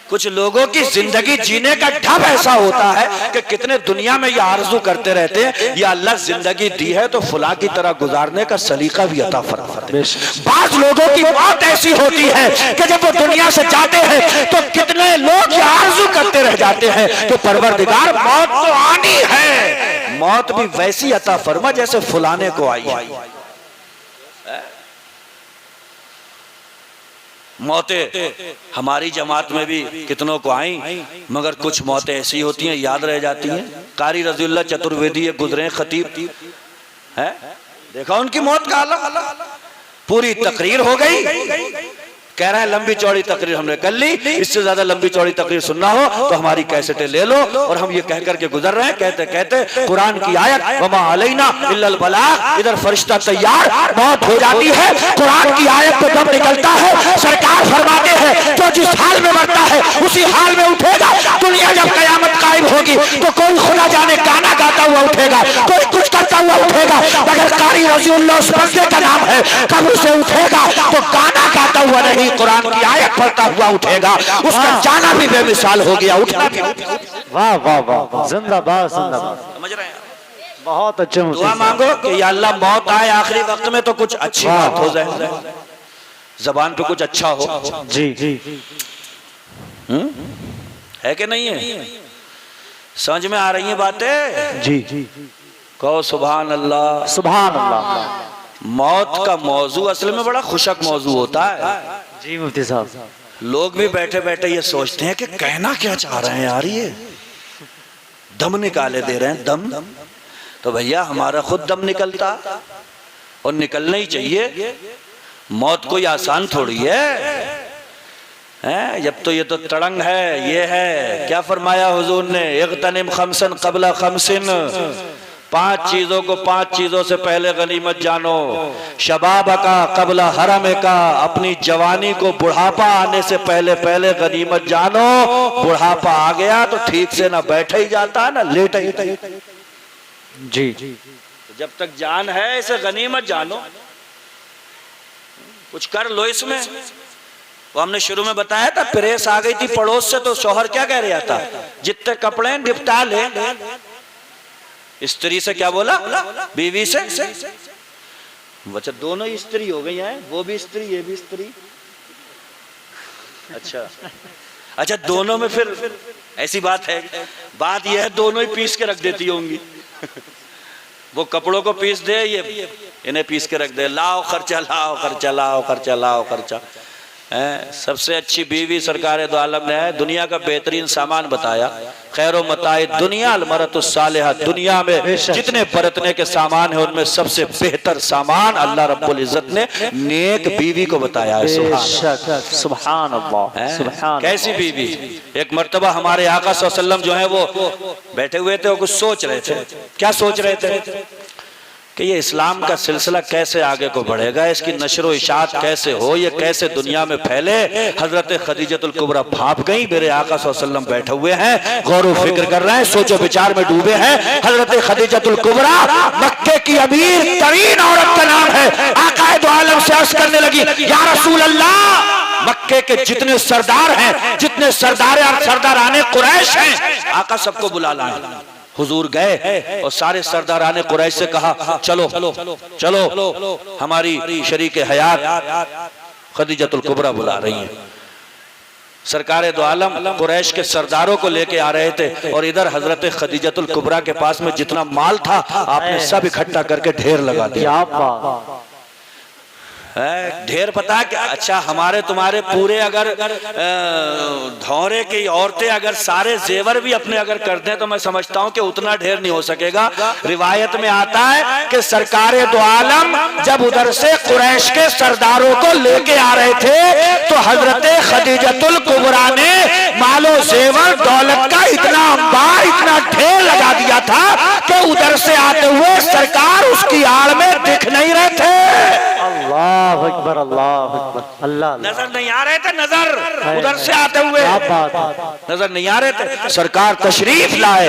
कुछ लोगों की जिंदगी जीने का ढब ऐसा होता है कि कितने दुनिया में ये आरजू करते रहते हैं, या अल्लाह जिंदगी दी है तो फुला की तरह गुजारने का सलीका भी अता फरमा दे। बाज लोगों की मौत ऐसी होती है कि जब वो दुनिया से जाते हैं तो कितने लोग ये आरजू करते रह जाते हैं कि परवरदिगार मौत तो आनी है, मौत भी वैसी अता फरमा जैसे फुलाने को आई है। मौतें हमारी जमात में भी कितनों को आई, मगर कुछ मौतें ऐसी होती हैं याद रह जाती हैं। कारी रजीउल्लाह चतुर्वेदी गुजरे खतीब है, देखा उनकी मौत का आलम, पूरी तकरीर हो गई। कह रहे हैं लंबी चौड़ी तकरीर हमने कर ली, इससे ज्यादा लंबी चौड़ी तकरीर सुनना हो तो हमारी कैसेटें ले लो। और हम ये कह करके गुजर रहे हैं, कहते कहते कुरान की आयत वमा अलैना इल्लल बलाग, इधर फरिश्ता तैयार, मौत हो जाती है, कुरान की आयत पे दम निकलता है, सरकार फरमाते हैं जो जिस हाल में मरता है उसी हाल में उठेगा। दुनिया जब कयामत कायम होगी तो कोई खुदा जाने गाना गाता हुआ उठेगा, कोई कुछ करता हुआ उठेगा, मगर कारी रजीउल्लाह उस बंदे का नाम है, कब्र से उठेगा तो गाना गाता हुआ नहीं, कुरान की आयत पढ़ता हुआ उठेगा। उसका जाना भी बेमिसाल हो गया, उठना भी। वाह वाह वाह, जिंदाबाद जिंदाबाद। समझ रहे हैं? बहुत अच्छे। दुआ मांगो कि या अल्लाह मौत आए आखिरी वक्त में तो कुछ अच्छी बात हो जाए, जबान पे कुछ अच्छा हो। जी है कि नहीं है? समझ में आ रही है बातें? जी कहो सुभान अल्लाह। सुभान अल्लाह। मौत का मौजू असल में बड़ा खुशक मौजू होता है। जी मुफ्ती साहब, लोग भी बैठे बैठे ये सोचते हैं कि कहना क्या चाह रहे हैं यार, ये दम निकाले दे रहे हैं, दम। तो भैया हमारा खुद दम निकलता और निकलना ही चाहिए। मौत कोई आसान थोड़ी है, जब तो ये तो तड़ंग है, ये है। क्या फरमाया हुजूर ने? इग़तनिम खमसन क़ब्ला खमसिन, 5 चीजों को 5 चीजों से पहले गनीमत जानो। शबाब का कबला हरम का, अपनी जवानी को बुढ़ापा आने से पहले पहले गनीमत जानो। बुढ़ापा आ गया तो ठीक से ना बैठा ही जाता ना लेटा ही। जी तो जब तक जान है इसे गनीमत जानो, कुछ कर लो इसमें। वो हमने शुरू में बताया था, प्रेस आ गई थी पड़ोस से, तो शौहर क्या कह रहा था, जितने कपड़े निपटा ले। स्त्री से क्या बोला, बीवी से। बच्चा दोनों ही स्त्री हो गई हैं, वो भी स्त्री ये भी स्त्री। अच्छा दोनों में फिर ऐसी बात है, बात यह है दोनों ही पीस के रख देती होंगी। वो कपड़ों को पीस दे, ये इन्हें पीस के रख दे, लाओ खर्चा, लाओ खर्चा, लाओ खर्चा, लाओ खर्चा। सबसे अच्छी बीवी सरकार दो आलम ने दुनिया का बेहतरीन सामान बताया, खैरो मताए दुनिया अलमरतुस्सालिहा, दुनिया में जितने बरतने के सामान है उनमें सबसे बेहतर सामान अल्लाह रब्बुल इज्जत ने नेक बीवी को बताया है। सुभान अल्लाह, सुभान। कैसी बीवी? एक मर्तबा हमारे आका सल्लल्लाहु अलैहि वसल्लम जो है वो बैठे हुए थे और कुछ सोच रहे थे। क्या सोच रहे थे कि ये इस्लाम का सिलसिला कैसे आगे को बढ़ेगा, इसकी नशर व इशाअत कैसे हो, ये कैसे दुनिया में फैले। हजरत खदीजतुल कुबरा भाप गई, मेरे आका सल्लल्लाहु अलैहि वसल्लम बैठे हुए हैं, गौर व फिक्र कर रहे हैं, सोचो विचार में डूबे हैं। हजरत खदीजतुल कुबरा मक्के की अमीर तरीन औरत का नाम है। आका दो आलम से अर्ज करने लगी, या रसूल अल्लाह, मक्के के जितने सरदार हैं, जितने सरदाराने कुरैश हैं, आका सबको बुला लाए। हुजूर गए और सारे सरदाराने कुरैश से कहा, चलो चलो हमारी शरीक हयात खदीजतुल कुबरा बुला रही हैं। सरकार दो आलम कुरैश के सरदारों को लेके आ रहे थे और इधर हजरत खदीजतुल कुबरा के पास में जितना माल था आपने सब इकट्ठा करके ढेर लगा दिया। ढेर पता क्या? अच्छा हमारे तुम्हारे पूरे अगर धौरे की औरतें अगर सारे जेवर भी अपने अगर कर दें तो मैं समझता हूं कि उतना ढेर नहीं हो सकेगा। रिवायत में आता है कि सरकार दो आलम जब उधर से कुरैश के सरदारों को लेके आ रहे थे तो हजरत खदीजतुल कुबरा ने मालो जेवर दौलत का इतना अंबार, इतना ढेर लगा दिया था कि उधर से आते हुए सरकार उसकी आड़ में दिख नहीं रहे थे। अल्लाह अकबर, अल्लाह अकबर, अल्लाह। नजर नहीं आ रहे थे, नजर उधर से आते हुए नजर नहीं आ रहे थे। सरकार तशरीफ लाए,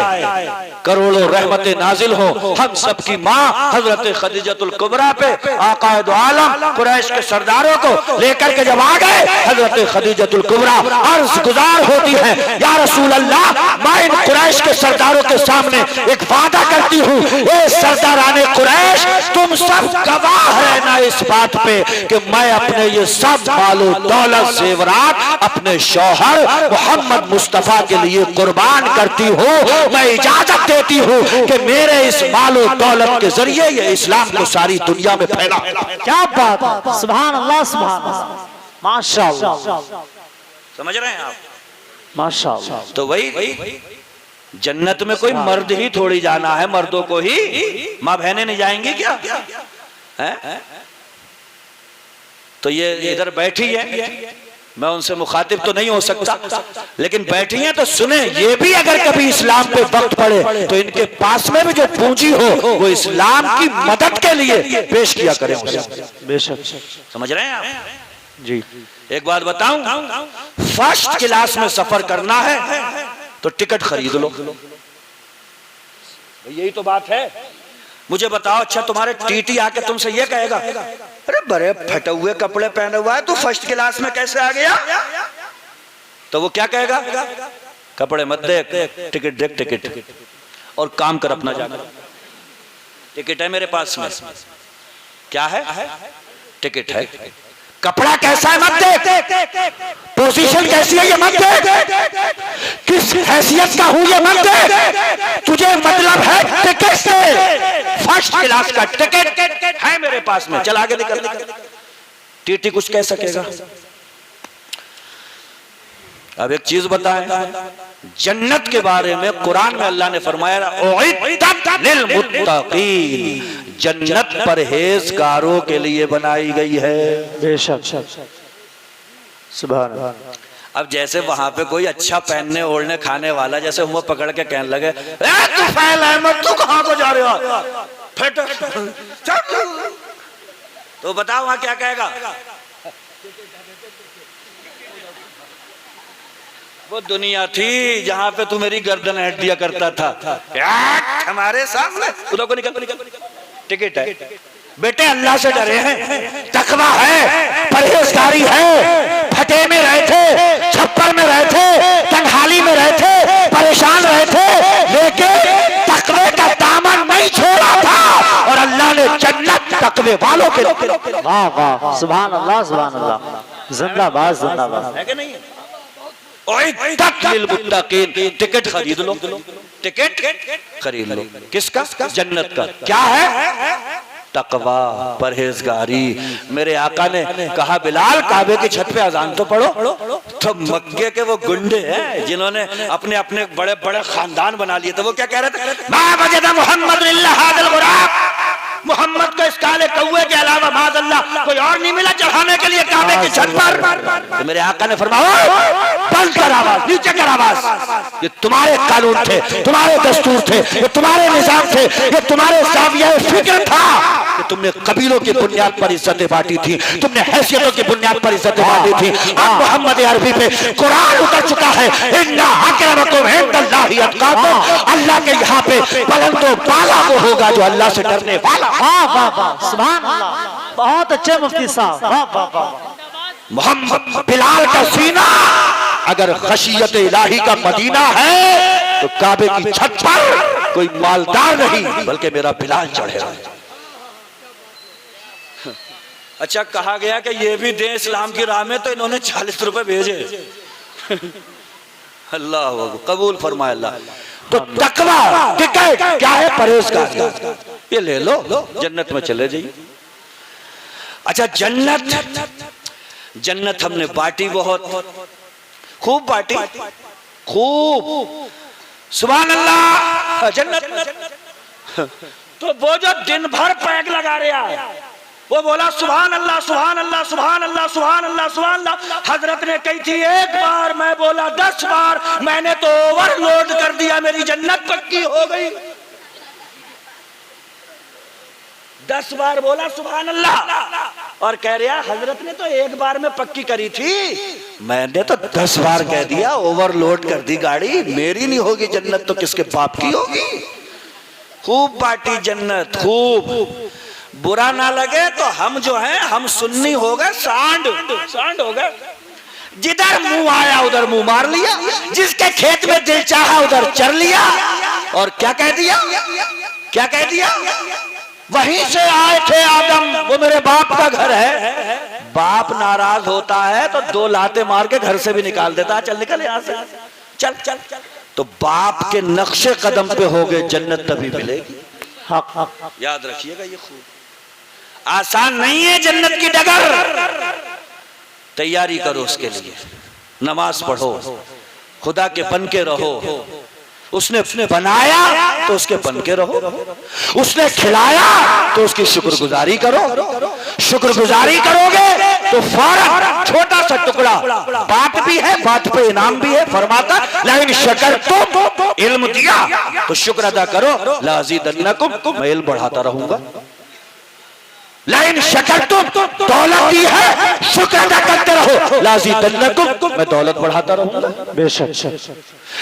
करोड़ों रहमतें नाजिल हो हम सबकी माँ हजरत खदीजतुल कुबरा पे। आका दो आलम कुरैश के सरदारों को लेकर के जब आ गए, हजरत खदीजतुल कुबरा अर्ज गुजार होती है, या रसूल अल्लाह, मैं इन कुरैश के सरदारों के सामने एक वादा करती हूँ, ये सरदाराने कुरैश तुम सब गवाह रहना इस बात पे कि मैं अपने ये सब मालो दौलत जेवरात अपने शौहर मोहम्मद मुस्तफा के लिए कुर्बान करती हूँ। मैं इजाजत देती हूँ कि मेरे इस मालो दौलत के जरिए ये इस्लाम को सारी दुनिया में फैला। क्या बात, सुभान अल्लाह, सुभान अल्लाह, माशाअल्लाह। समझ रहे हैं आप? माशाअल्लाह। तो वही जन्नत में कोई मर्द ही थोड़ी जाना है, मर्दों को ही माँ बहनें नहीं जाएंगी क्या? है? तो ये इधर बैठी है, मैं उनसे मुखातिब तो नहीं हो सकता, लेकिन बैठी हैं तो सुने, ये भी अगर कभी इस्लाम पे वक्त पड़े तो इनके पास में भी जो पूंजी हो वो इस्लाम की मदद के लिए पेश किया करें। बेशक। समझ रहे हैं आप? जी। एक बात बताऊं, फर्स्ट क्लास में सफर करना है तो टिकट खरीद लो। यही तो बात है। मुझे बताओ, अच्छा तुम्हारे टीटी आके तुमसे ये कहेगा, अरे बड़े फटे हुए कपड़े पहने हुआ है तू फर्स्ट क्लास में कैसे आ गया? तो वो क्या कहेगा? कपड़े मत देख, टिकट देख, टिकट, और काम कर अपना जाकर। टिकट है मेरे पास में। क्या है? टिकट है। कपड़ा कैसा है मत देख, पोजीशन कैसी है ये मत देख, किस हैसियत का हूं ये मत देख, तुझे मतलब है टिकट से। फर्स्ट क्लास का टिकट है मेरे पास में, चल आगे निकल। टीटी कुछ कह सकेगा? अब एक चीज बताएं, जन्नत के बारे में कुरान में अल्लाह ने फरमाया, जन्नत परहेजगारों के लिए बनाई गई है। बेशक। सुभान। अब जैसे वहां पे कोई अच्छा पहनने ओढ़ने खाने वाला जैसे हुआ पकड़ के कहने लगे, तू फैल अहमद तू कहां को जा रहे हो, तो बताओ वहां क्या कहेगा? वो दुनिया थी जहां पे तू मेरी गर्दन हट दिया करता था। हमारे सामने, उधर को निकल, टिकट है। बेटे अल्लाह से डरे हैं, तकवा है, परहेजगारी है। फटे में रहे थे, छप्पर में रहे थे, तंगहाली में रहे थे, परेशान रहे थे, लेकिन तकवे का दामन नहीं छोड़ा था और अल्लाह ने जन्नत तकवे वालों के लिए। वाह वाह, सुभान अल्लाह, सुभान अल्लाह, जिंदाबाद जिंदाबाद। है कि नहीं? टिकट खरीद लो, टिकट खरीद लो। किसका? जन्नत का। क्या है? तकवा, परहेजगारी। मेरे आका ने कहा बिलाल काबे की छत पे अजान तो पढ़ो। तो मक्के के वो गुंडे हैं जिन्होंने अपने अपने बड़े बड़े खानदान बना लिए थे, वो क्या कह रहे थे? मोहम्मद को इस काले कौए के अलावा माज़अल्लाह कोई और नहीं मिला चढ़ाने के लिए काबे की छत पर। तो मेरे आका ने फरमाया बंद कर आवाज, नीचे कर आवाज। ये तुम्हारे कानून थे, तुम्हारे दस्तूर थे, ये तुम्हारे निजाम थे, ये तुम्हारे साविया फिक्र था कि तुमने कबीलों की बुनियाद पर इज्जतें बांटी थी, तुमने हैसियतों की बुनियाद पर इज्जतें बांटी थी। अब मोहम्मद अरबी पे कुरान उतर चुका है, इन्ना अकरमकुम इंदल्लाहि अत्काकुम। अल्लाह के यहाँ पे बुलंदो बाला वो होगा जो अल्लाह से डरने वाला। वाह वाह वाह, सुभान अल्लाह, बहुत अच्छे मुफ्ती साहब, वाह वाह वाह। मोहम्मद बिलाल का सीना अगर खशियत इलाही का मदीना है तो काबे की छत पर कोई मालदार नहीं बल्कि मेरा बिलाल चढ़ेगा। अच्छा, कहा गया कि ये भी दे इस्लाम की राह में, तो इन्होंने 40 रुपए भेजे। अल्लाह कबूल फरमाए अल्लाह। तो तकवा टिकट क्या है? परहेजगारी। ये ले लो, जन्नत में चले जाइए। अच्छा, जन्नत हमने बांटी, बहुत खूब बांटी, खूब, सुभान अल्लाह। जन्नत तो वो जो दिन भर पैक लगा रहा है वो बोला सुभान अल्लाह, सुभान अल्लाह, सुभान अल्लाह, सुभान अल्लाह, सुभान अल्लाह। हजरत ने कही थी 1 बार, मैं बोला 10 बार, मैंने तो ओवरलोड कर दिया, मेरी जन्नत पक्की हो गई। 10 बार बोला सुभान अल्लाह और कह रहा हजरत ने तो 1 बार में पक्की करी थी, मैंने तो 10 बार कह दिया, ओवरलोड कर दी गाड़ी, मेरी नहीं होगी जन्नत तो किसके बाप की होगी। खूब बांटी जन्नत, खूब। बुरा ना लगे तो हम जो हैं, हम सुन्नी हो गए, सांड हो गए। जिधर मुंह आया उधर मुंह मार लिया, जिसके खेत में दिल चाहा उधर चर लिया। और क्या कह दिया? क्या कह दिया? वहीं से आए थे आदम, वो मेरे बाप का घर है। बाप नाराज होता है तो 2 लाते मार के घर से भी निकाल देता, चल निकल यहाँ से, चल चल। तो बाप के नक्शे कदम पे हो गए, जन्नत तभी मिलेगी। याद रखिएगा, ये खूब आसान नहीं है जन्नत की डगर। तैयारी करो उसके लिए, नमाज पढ़ो, खुदा के बन के रहो। उसने बनाया तो उसके बन के रहो, उसने खिलाया तो उसकी शुक्रगुजारी करो। शुक्रगुजारी करोगे तो फौरन छोटा सा टुकड़ा बात भी है, बात पे इनाम भी है। फरमाता लेकिन शकर तुम इल्म दिया तो शुक्र अदा करो, लाज़ीदन्नकुम, मैं इल्म बढ़ाता रहूंगा। लाइन शकर तुम दौलत दी है, शुक्र अदा करते रहो, लाज़ीदन्नकुम, मैं दौलत बढ़ाता रहूंगा। बेशक।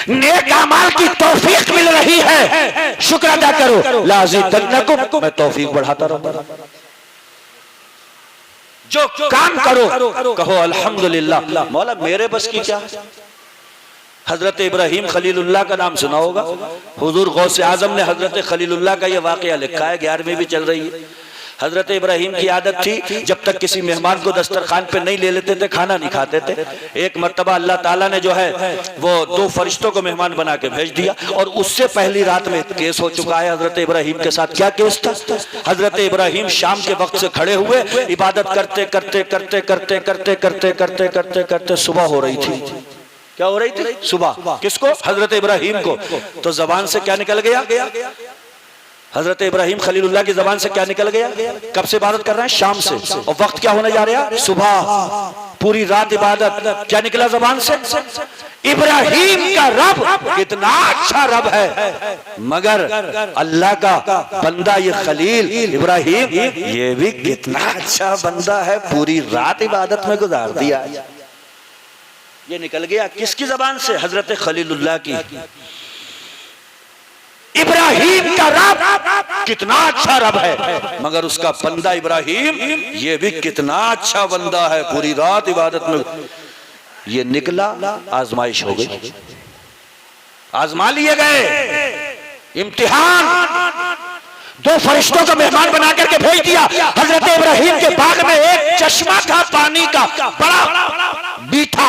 नेक अमाल की तौफीक मिल रही है, शुक्र अदा करो, लाज़ीदन्नकुम, मैं तौफीक बढ़ाता रहूंगा। जो काम करो कहो अल्हम्दुलिल्लाह, मौला मेरे बस की क्या। हजरत इब्राहिम खलीलुल्लाह का नाम सुना होगा। हुजूर गौसे आजम ने हजरत खलीलुल्लाह का यह वाकया लिखा है, 11वीं भी चल रही है। हजरत इब्राहिम की आदत थी, जब तक किसी मेहमान को दस्तरखान पे नहीं ले लेते थे, खाना नहीं खाते थे। एक मर्तबा अल्लाह ताला ने जो है वो 2 फरिश्तों को मेहमान बना के भेज दिया, और उससे पहली रात में केस हो चुका है हजरत इब्राहिम के साथ। क्या केस था? हजरत इब्राहिम शाम के वक्त से खड़े हुए इबादत करते करते करते करते करते करते करते करते करते सुबह हो रही थी। क्या हो रही थी? सुबह। किसको? हजरत इब्राहिम को। तो जबान से क्या निकल गया? हजरत इब्राहिम खलीलुल्लाह की जबान से क्या निकल गया? कब से इबादत कर रहे हैं? शाम से। और वक्त क्या होने जा रहा है? सुबह। पूरी रात इबादत। क्या निकला जबान से? इब्राहिम का रब कितना अच्छा रब है, मगर अल्लाह का बंदा ये खलील इब्राहिम ये भी कितना अच्छा बंदा है, पूरी रात इबादत में गुजार दिया। ये निकल गया किसकी जबान से? हजरत खलीलुल्लाह की। इब्राहिम का रब कितना अच्छा रब है, मगर उसका बंदा इब्राहिम ये भी कितना अच्छा बंदा है। पूरी रात इबादत में ये निकला, आजमाइश हो गई, आजमा लिए गए, इम्तिहान। दो फरिश्तों को मेहमान बना करके भेज दिया। हजरत इब्राहिम के बाग में एक चश्मा था पानी का, बड़ा मीठा,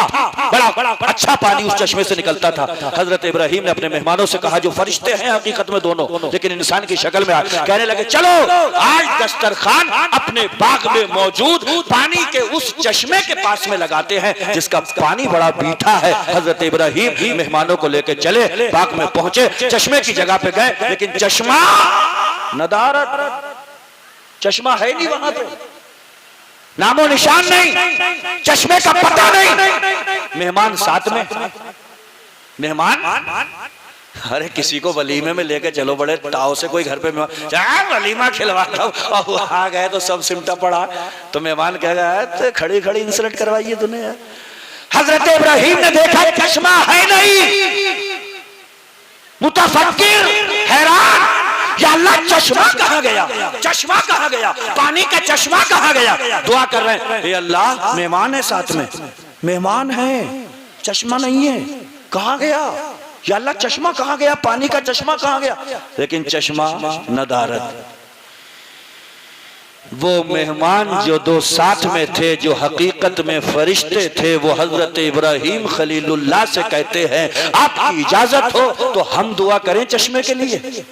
बड़ा अच्छा पानी उस चश्मे से निकलता था। हजरत इब्राहिम ने अपने मेहमानों से कहा, जो फरिश्ते हैं हकीकत में दोनों, लेकिन इंसान की शक्ल में आए, कहने लगे चलो आज दस्तरखान अपने बाग में मौजूद पानी के उस चश्मे के पास में लगाते हैं जिसका पानी बड़ा मीठा है। हजरत इब्राहिम मेहमानों को लेकर चले, बाग में पहुंचे, चश्मे की जगह पे गए, लेकिन चश्मा नदारत, चश्मा है नहीं वहां पे, नामो निशान नहीं, चश्मे का पता नहीं। मेहमान साथ में, मेहमान, अरे किसी को वलीमे में लेके चलो, बड़े ताव से कोई घर पे वलीमा खिलवाता हूँ, आ गए तो सब सिमटा पड़ा, तो मेहमान कह गया तो खड़ी खड़ी इंसल्ट करवाइए तूने। हजरत इब्राहिम ने देखा चश्मा है नहीं, मुतफक्किर, हैरान, या अल्लाह चश्मा कहाँ गया, चश्मा कहाँ गया, पानी का चश्मा कहाँ गया। दुआ कर रहे हैं, हे अल्लाह मेहमान है साथ में, मेहमान है, चश्मा नहीं है, कहाँ गया, या अल्लाह चश्मा कहाँ गया, पानी का चश्मा कहाँ गया। लेकिन चश्मा नदारत। वो मेहमान जो दो साथ में थे, जो हकीकत में फरिश्ते थे, वो हजरत इब्राहिम खलीलुल्लाह से कहते हैं, आपकी इजाजत हो तो हम दुआ करें चश्मे के लिए।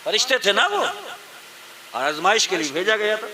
फरिश्ते थे ना, वो आजमाइश के लिए भेजा गया था।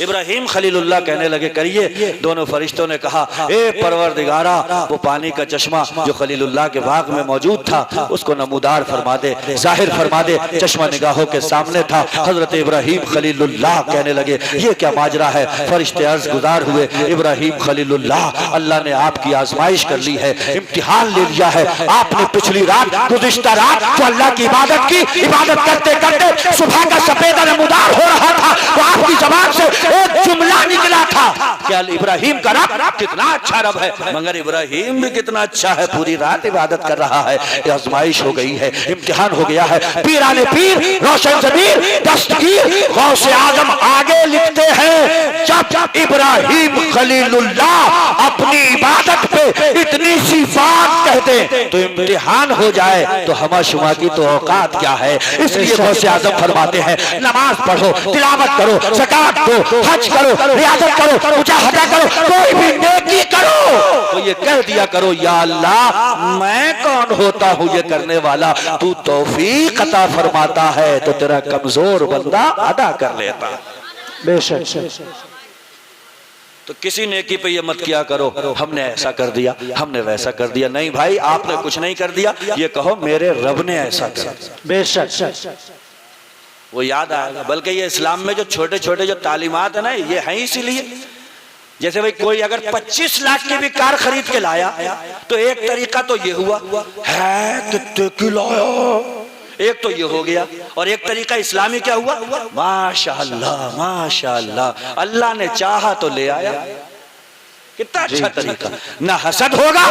इब्राहिम खलीलुल्लाह कहने लगे करिए। दोनों फरिश्तों ने कहा, ए परवरदिगारा, वो पानी का चश्मा जो खलीलुल्लाह के बाग में मौजूद था उसको नमूदार फरमा दे, जाहिर फरमा दे। चश्मा निगाहों के सामने था। हजरत इब्राहिम खलीलुल्लाह कहने लगे ये क्या माजरा है। फरिश्ते अर्ज गुजार हुए, इब्राहिम खलीलुल्लाह, अल्लाह ने आपकी आजमाइश कर ली है, इम्तिहान ले लिया है। आपने पिछली रात, गुज़िश्ता रात जो अल्लाह की इबादत की, इबादत करते करते सुबह का सफेदा नमूदार हो रहा था, तो आपकी जबान से एक जुमला निकला था कि इब्राहिम का रब कितना अच्छा रब है, मगर इब्राहिम भी कितना अच्छा है, पूरी रात इबादत कर रहा है। ये आजमाइश हो गई है, इम्तिहान हो गया है। पीराने पीर, रोशन ज़मीर, दस्तगीर गौसे आज़म आगे लिखते हैं, जब इब्राहिम खलीलुल्लाह अपनी इबादत पे इतनी सी बात कहते तो इम्तिहान हो जाए तो हमा शुमा की तो औकात क्या है। इसलिए गौसे आज़म फरमाते हैं, नमाज पढ़ो, तिलावत करो, ज़कात दो, हज करो, रियाजत करो, मुजाहिदा करो, कोई भी नेकी करो तो ये कह दिया करो, या अल्लाह मैं कौन होता हूँ ये करने वाला, तू तौफीक अता फरमाता है तो तेरा कमजोर बंदा अदा कर लेता। बेशक। तो किसी नेकी पे ये मत किया करो, हमने ऐसा कर दिया, हमने वैसा कर दिया। नहीं भाई, आपने कुछ नहीं कर दिया, ये कहो मेरे रब ने ऐसा कर दिया। बेशक, वो याद आएगा। बल्कि ये इस्लाम में जो छोटे छोटे जो तालीमात है ना, ये हैं इसीलिए। जैसे भाई कोई अगर 25 लाख की भी कार खरीद के लाया तो एक तरीका तो ये हुआ है, कितने की लाया, एक तो ये हो गया, और एक तरीका इस्लामी क्या हुआ, माशाअल्लाह माशाअल्लाह, अल्लाह ने चाहा तो ले आया। कितना अच्छा तरीका, ना हसद होगा,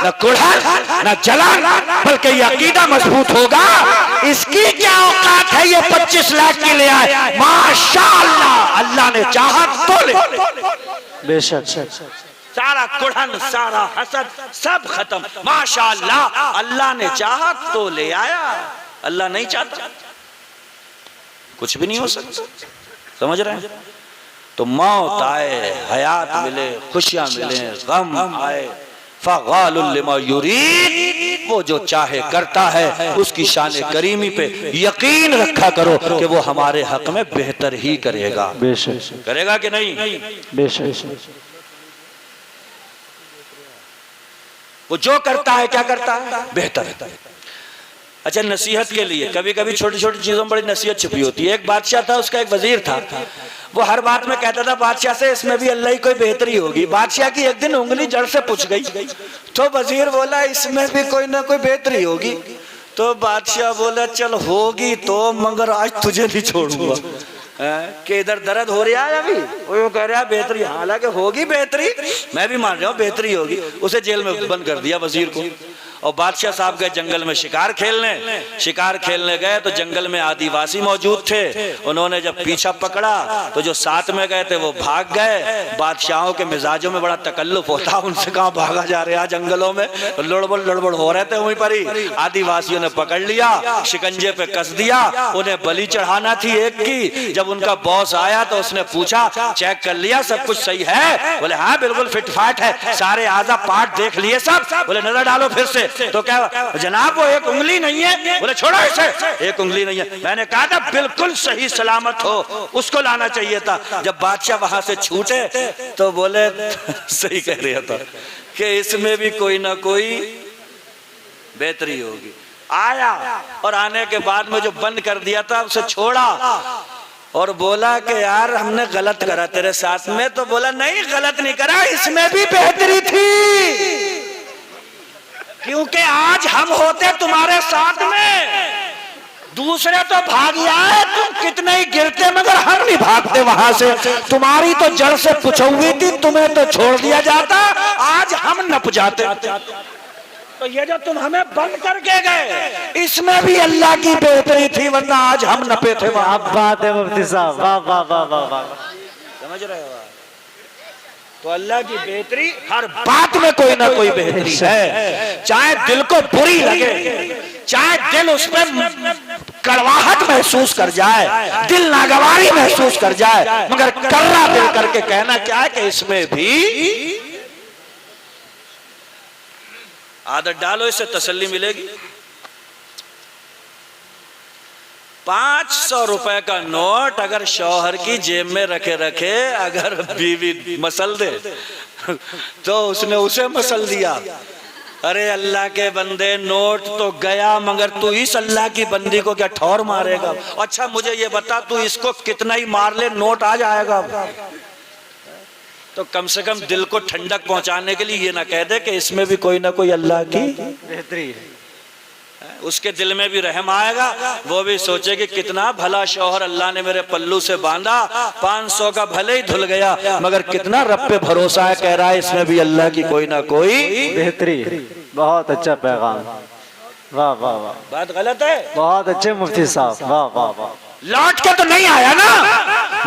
ना कुढ़न, ना जलन, बल्कि ये अकीदा मजबूत होगा। इसकी क्या औकात है, ये 25 लाख की ले आए, माशाअल्लाह, अल्लाह ने चाहा तो ले। बेशक, सारा कुढ़न, सारा हसद सब खत्म, माशाअल्लाह, अल्लाह ने चाहा तो ले आया। अल्लाह नहीं चाहता कुछ भी नहीं हो सकता। समझ रहे हैं? तो मौत आए, हयात मिले, खुशियां मिले, गम आए, फ़ग़ालुल लिमा युरीद, वो जो चाहे करता है। उसकी शान करीमी पे यकीन रखा करो कि वो हमारे हक में बेहतर ही करेगा। बेशक, करेगा कि नहीं? बेशक। वो जो करता है क्या करता है, बेहतर है। अच्छा, नसीहत के लिए कभी कभी छोटी छोटी चीजों में बड़ी नसीहत छुपी होती है। एक बादशाह था, उसका एक वजीर था, वो हर बात में कहता था बादशाह से, इसमें भी अल्लाह ही कोई बेहतरी होगी। बादशाह की एक दिन उंगली जड़ से पूछ गई, तो वजीर बोला इसमें भी कोई ना कोई बेहतरी होगी। तो बादशाह बोला चल होगी तो, मगर आज तुझे नहीं छोड़ूंगा। कि इधर दर्द हो रहा है अभी, वो कह रहा है बेहतरी, हालांकि होगी बेहतरी, मैं भी मान रहा हूँ बेहतरी होगी। उसे जेल में बंद कर दिया वजीर को। और बादशाह साहब गए जंगल में शिकार खेलने गए तो जंगल में आदिवासी मौजूद थे। उन्होंने जब पीछा पकड़ा तो जो साथ में गए थे वो भाग गए। बादशाहों के मिजाजों में बड़ा तकल्लुफ होता, उनसे कहाँ भागा जा रहा जंगलों में, लड़बड़ हो रहे थे वहीं पर ही। आदिवासियों ने पकड़ लिया, शिकंजे पे कस दिया, उन्हें बलि चढ़ाना थी एक की। जब उनका बॉस आया तो उसने पूछा चेक कर लिया सब कुछ सही है? बोले हाँ बिल्कुल फिटफाट है, सारे आजा पार्ट देख लिए सब। बोले नजर डालो फिर से। तो क्या जनाब वो एक उंगली नहीं है? बोले छोड़ो इसे, एक उंगली नहीं है। मैंने कहा था बिल्कुल सही सलामत हो, उसको लाना चाहिए था। जब बादशाह वहां से छूटे तो बोले सही कह रहे था कि इसमें भी कोई ना कोई बेहतरी होगी। आया और आने के बाद में जो बंद कर दिया था उसे छोड़ा और बोला कि यार हमने गलत करा तेरे साथ में। तो बोला नहीं गलत नहीं करा, इसमें भी बेहतरी थी, क्योंकि आज हम होते तुम्हारे साथ में, दूसरे तो भाग आए, तुम कितने ही गिरते मगर हम नहीं भागते वहां से। तुम्हारी तो जड़ से पुछौई थी, तुम्हें तो छोड़ दिया जाता, आज हम नप जाते। तो ये जो तुम हमें बंद करके गए इसमें भी अल्लाह की बेहतरी थी, वरना आज हम नपे थे। अब बात है मुफ्ती साहब, वाह वाह वाह वाह वाह, समझ रहे हो? तो अल्लाह की बेहतरी हर बात में कोई ना कोई बेहतरी है। चाहे दिल को बुरी लगे, चाहे दिल उसमें कड़वाहट महसूस कर जाए, दिल नागवारी महसूस कर जाए, मगर कर्रा दिल करके कहना क्या है कि इसमें भी आदत डालो, इससे तसल्ली मिलेगी। 500 रुपए का नोट अगर शौहर की जेब में रखे रखे अगर बीवी मसल दे तो उसने उसे मसल दिया। अरे अल्लाह के बंदे नोट तो गया मगर तू इस अल्लाह की बंदी को क्या ठौर मारेगा? अच्छा मुझे ये बता तू इसको कितना ही मार ले नोट आ जाएगा। तो कम से कम दिल को ठंडक पहुंचाने के लिए ये ना कह दे कि इसमें भी कोई ना कोई अल्लाह की बेहतरी है। उसके दिल में भी रहम आएगा, वो भी सोचे कि कितना भला शौहर अल्लाह ने मेरे पल्लू से बांधा, 500 का भले ही धुल गया मगर कितना रब पे भरोसा है, कह रहा है इसमें भी अल्लाह की कोई ना कोई बेहतरी। बहुत अच्छा पैगाम, वाह वाह वाह। बात गलत है? बहुत अच्छे मुफ्ती साहब, वाह वाह वाह। लौट के तो नहीं आया ना,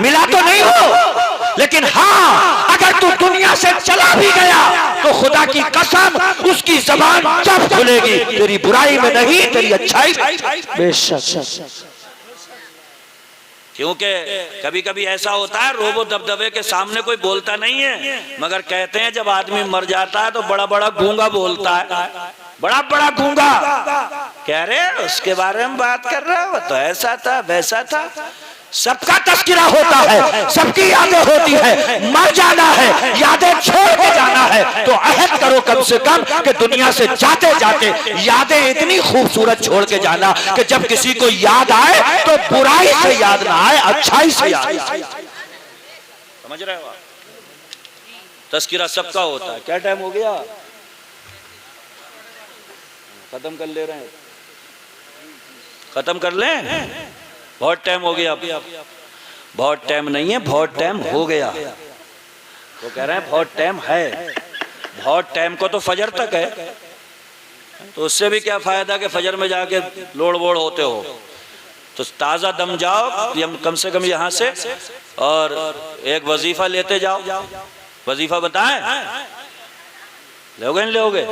मिला तो नहीं हो, लेकिन हाँ अगर तू दुनिया से चला भी गया तो खुदा की कसम उसकी जबान जब खुलेगी तेरी बुराई में नहीं तेरी अच्छाई में। बेशक। क्योंकि कभी कभी ऐसा होता है रोबो दबदबे के सामने कोई बोलता नहीं है, मगर कहते हैं जब आदमी मर जाता है तो बड़ा बड़ा गूंगा बोलता है, बड़ा बड़ा गूंगा। कह रहे उसके बारे में बात कर रहा है, वो तो ऐसा था वैसा था। सबका तस्किरा होता है, सबकी यादें होती है, मर जाना है, यादें छोड़ के जाना है। तो अहद करो कम से कम कि दुनिया से जाते जाते यादें इतनी खूबसूरत छोड़ के जाना कि जब किसी को याद आए तो बुराई से याद ना आए, अच्छाई से याद आए। समझ रहे हो? तस्किरा सबका होता है। क्या टाइम हो गया? खत्म कर ले रहे हैं, खत्म कर लें, बहुत टाइम हो गया। बहुत टाइम नहीं है, बहुत टाइम हो गया। वो कह रहे हैं बहुत टाइम है, बहुत टाइम को तो फजर तक है, तो उससे भी क्या फायदा कि फजर में जाके लोड़ वोड़ होते हो। तो ताज़ा दम जाओ कम से कम यहाँ से और एक वजीफा लेते जाओ। वजीफा बताएं? लोगे नहीं लोगे?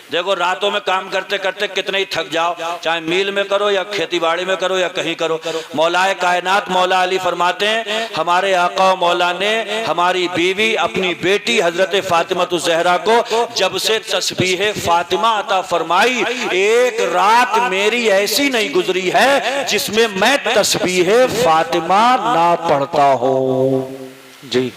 देखो रातों में काम करते करते कितने ही थक जाओ, चाहे मील में करो या खेती बाड़ी में करो या कहीं करो। मौलाए कायनात मौला अली फरमाते हैं हमारे आका मौला ने हमारी बीवी अपनी बेटी हजरत फातिमा ज़हरा को जब से तस्बीह फातिमा अता फरमाई, एक रात मेरी ऐसी नहीं गुजरी है जिसमें मैं तस्बीह फातिमा ना पढ़ता हूँ। जी।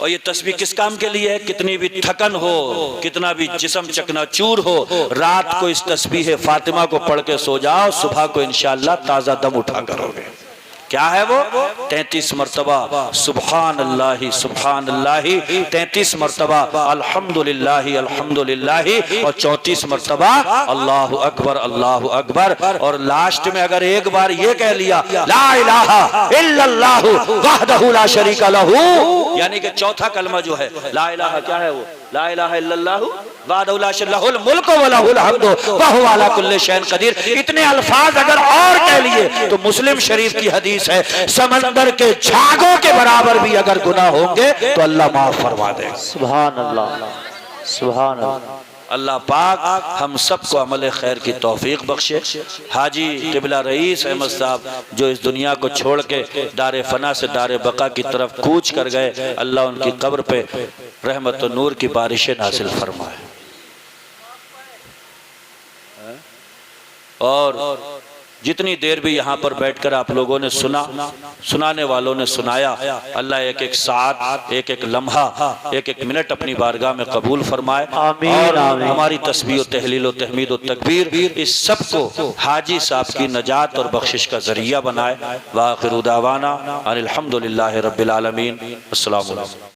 और ये तस्बीह किस काम के लिए है? कितनी भी थकन हो, कितना भी जिस्म चकनाचूर हो, रात को इस तस्बीह फातिमा को पढ़ के सो जाओ, सुबह को इंशाअल्लाह ताज़ा दम उठा करोगे। क्या है वो? 33 मरतबा सुभान अल्लाह सुभान अल्लाह, 33 मरतबा अल्हम्दुलिल्लाह अल्हम्दुलिल्लाह और 34 मरतबा अल्लाहु अकबर अल्लाहु अकबर। और लास्ट में अगर एक बार ये कह लिया ला इलाहा इल्लल्लाहु वहदहु ला शरीका लहू, यानी कि चौथा कलमा जो है ला इलाहा, क्या है वो? ला इलाहा इल्लल्लाहु वहदहु ला शरीका लहुल मुल्क व लहुल हम्दु व हुवा अला कुल्लि शैइन कदीर। इतने अल्फाज अगर और कह लिए तो मुस्लिम शरीफ की हदीस है, समंदर के झागों के बराबर भी अगर गुनाह होंगे तो अल्लाह माफ फरमा दे। सुभान अल्लाह सुभान अल्लाह। अल्लाह पाक हम सबको अमल खैर की तौफीक बख्शे। हाजी क़िबला रईस अहमद साहब जो इस दुनिया को छोड़ के दारे फना से दारे बका की तरफ कूच कर गए, अल्लाह उनकी कब्र पे रहमत और नूर की बारिशें नासिल फरमाए। और जितनी देर भी यहाँ पर बैठकर आप लोगों ने सुना, सुनाने वालों ने सुनाया, अल्लाह एक एक साथ एक एक लम्हा एक एक मिनट अपनी बारगाह में कबूल फरमाए। और हमारी तस्बीह तहलील व तहमीद व तकबीर इस सब को हाजी साहब की नजात और बख्शिश का जरिया बनाए। व आखिर दावाना अनिल हम्दुलिल्लाहि रब्बिल आलमीन। अस्सलामु अलैकुम।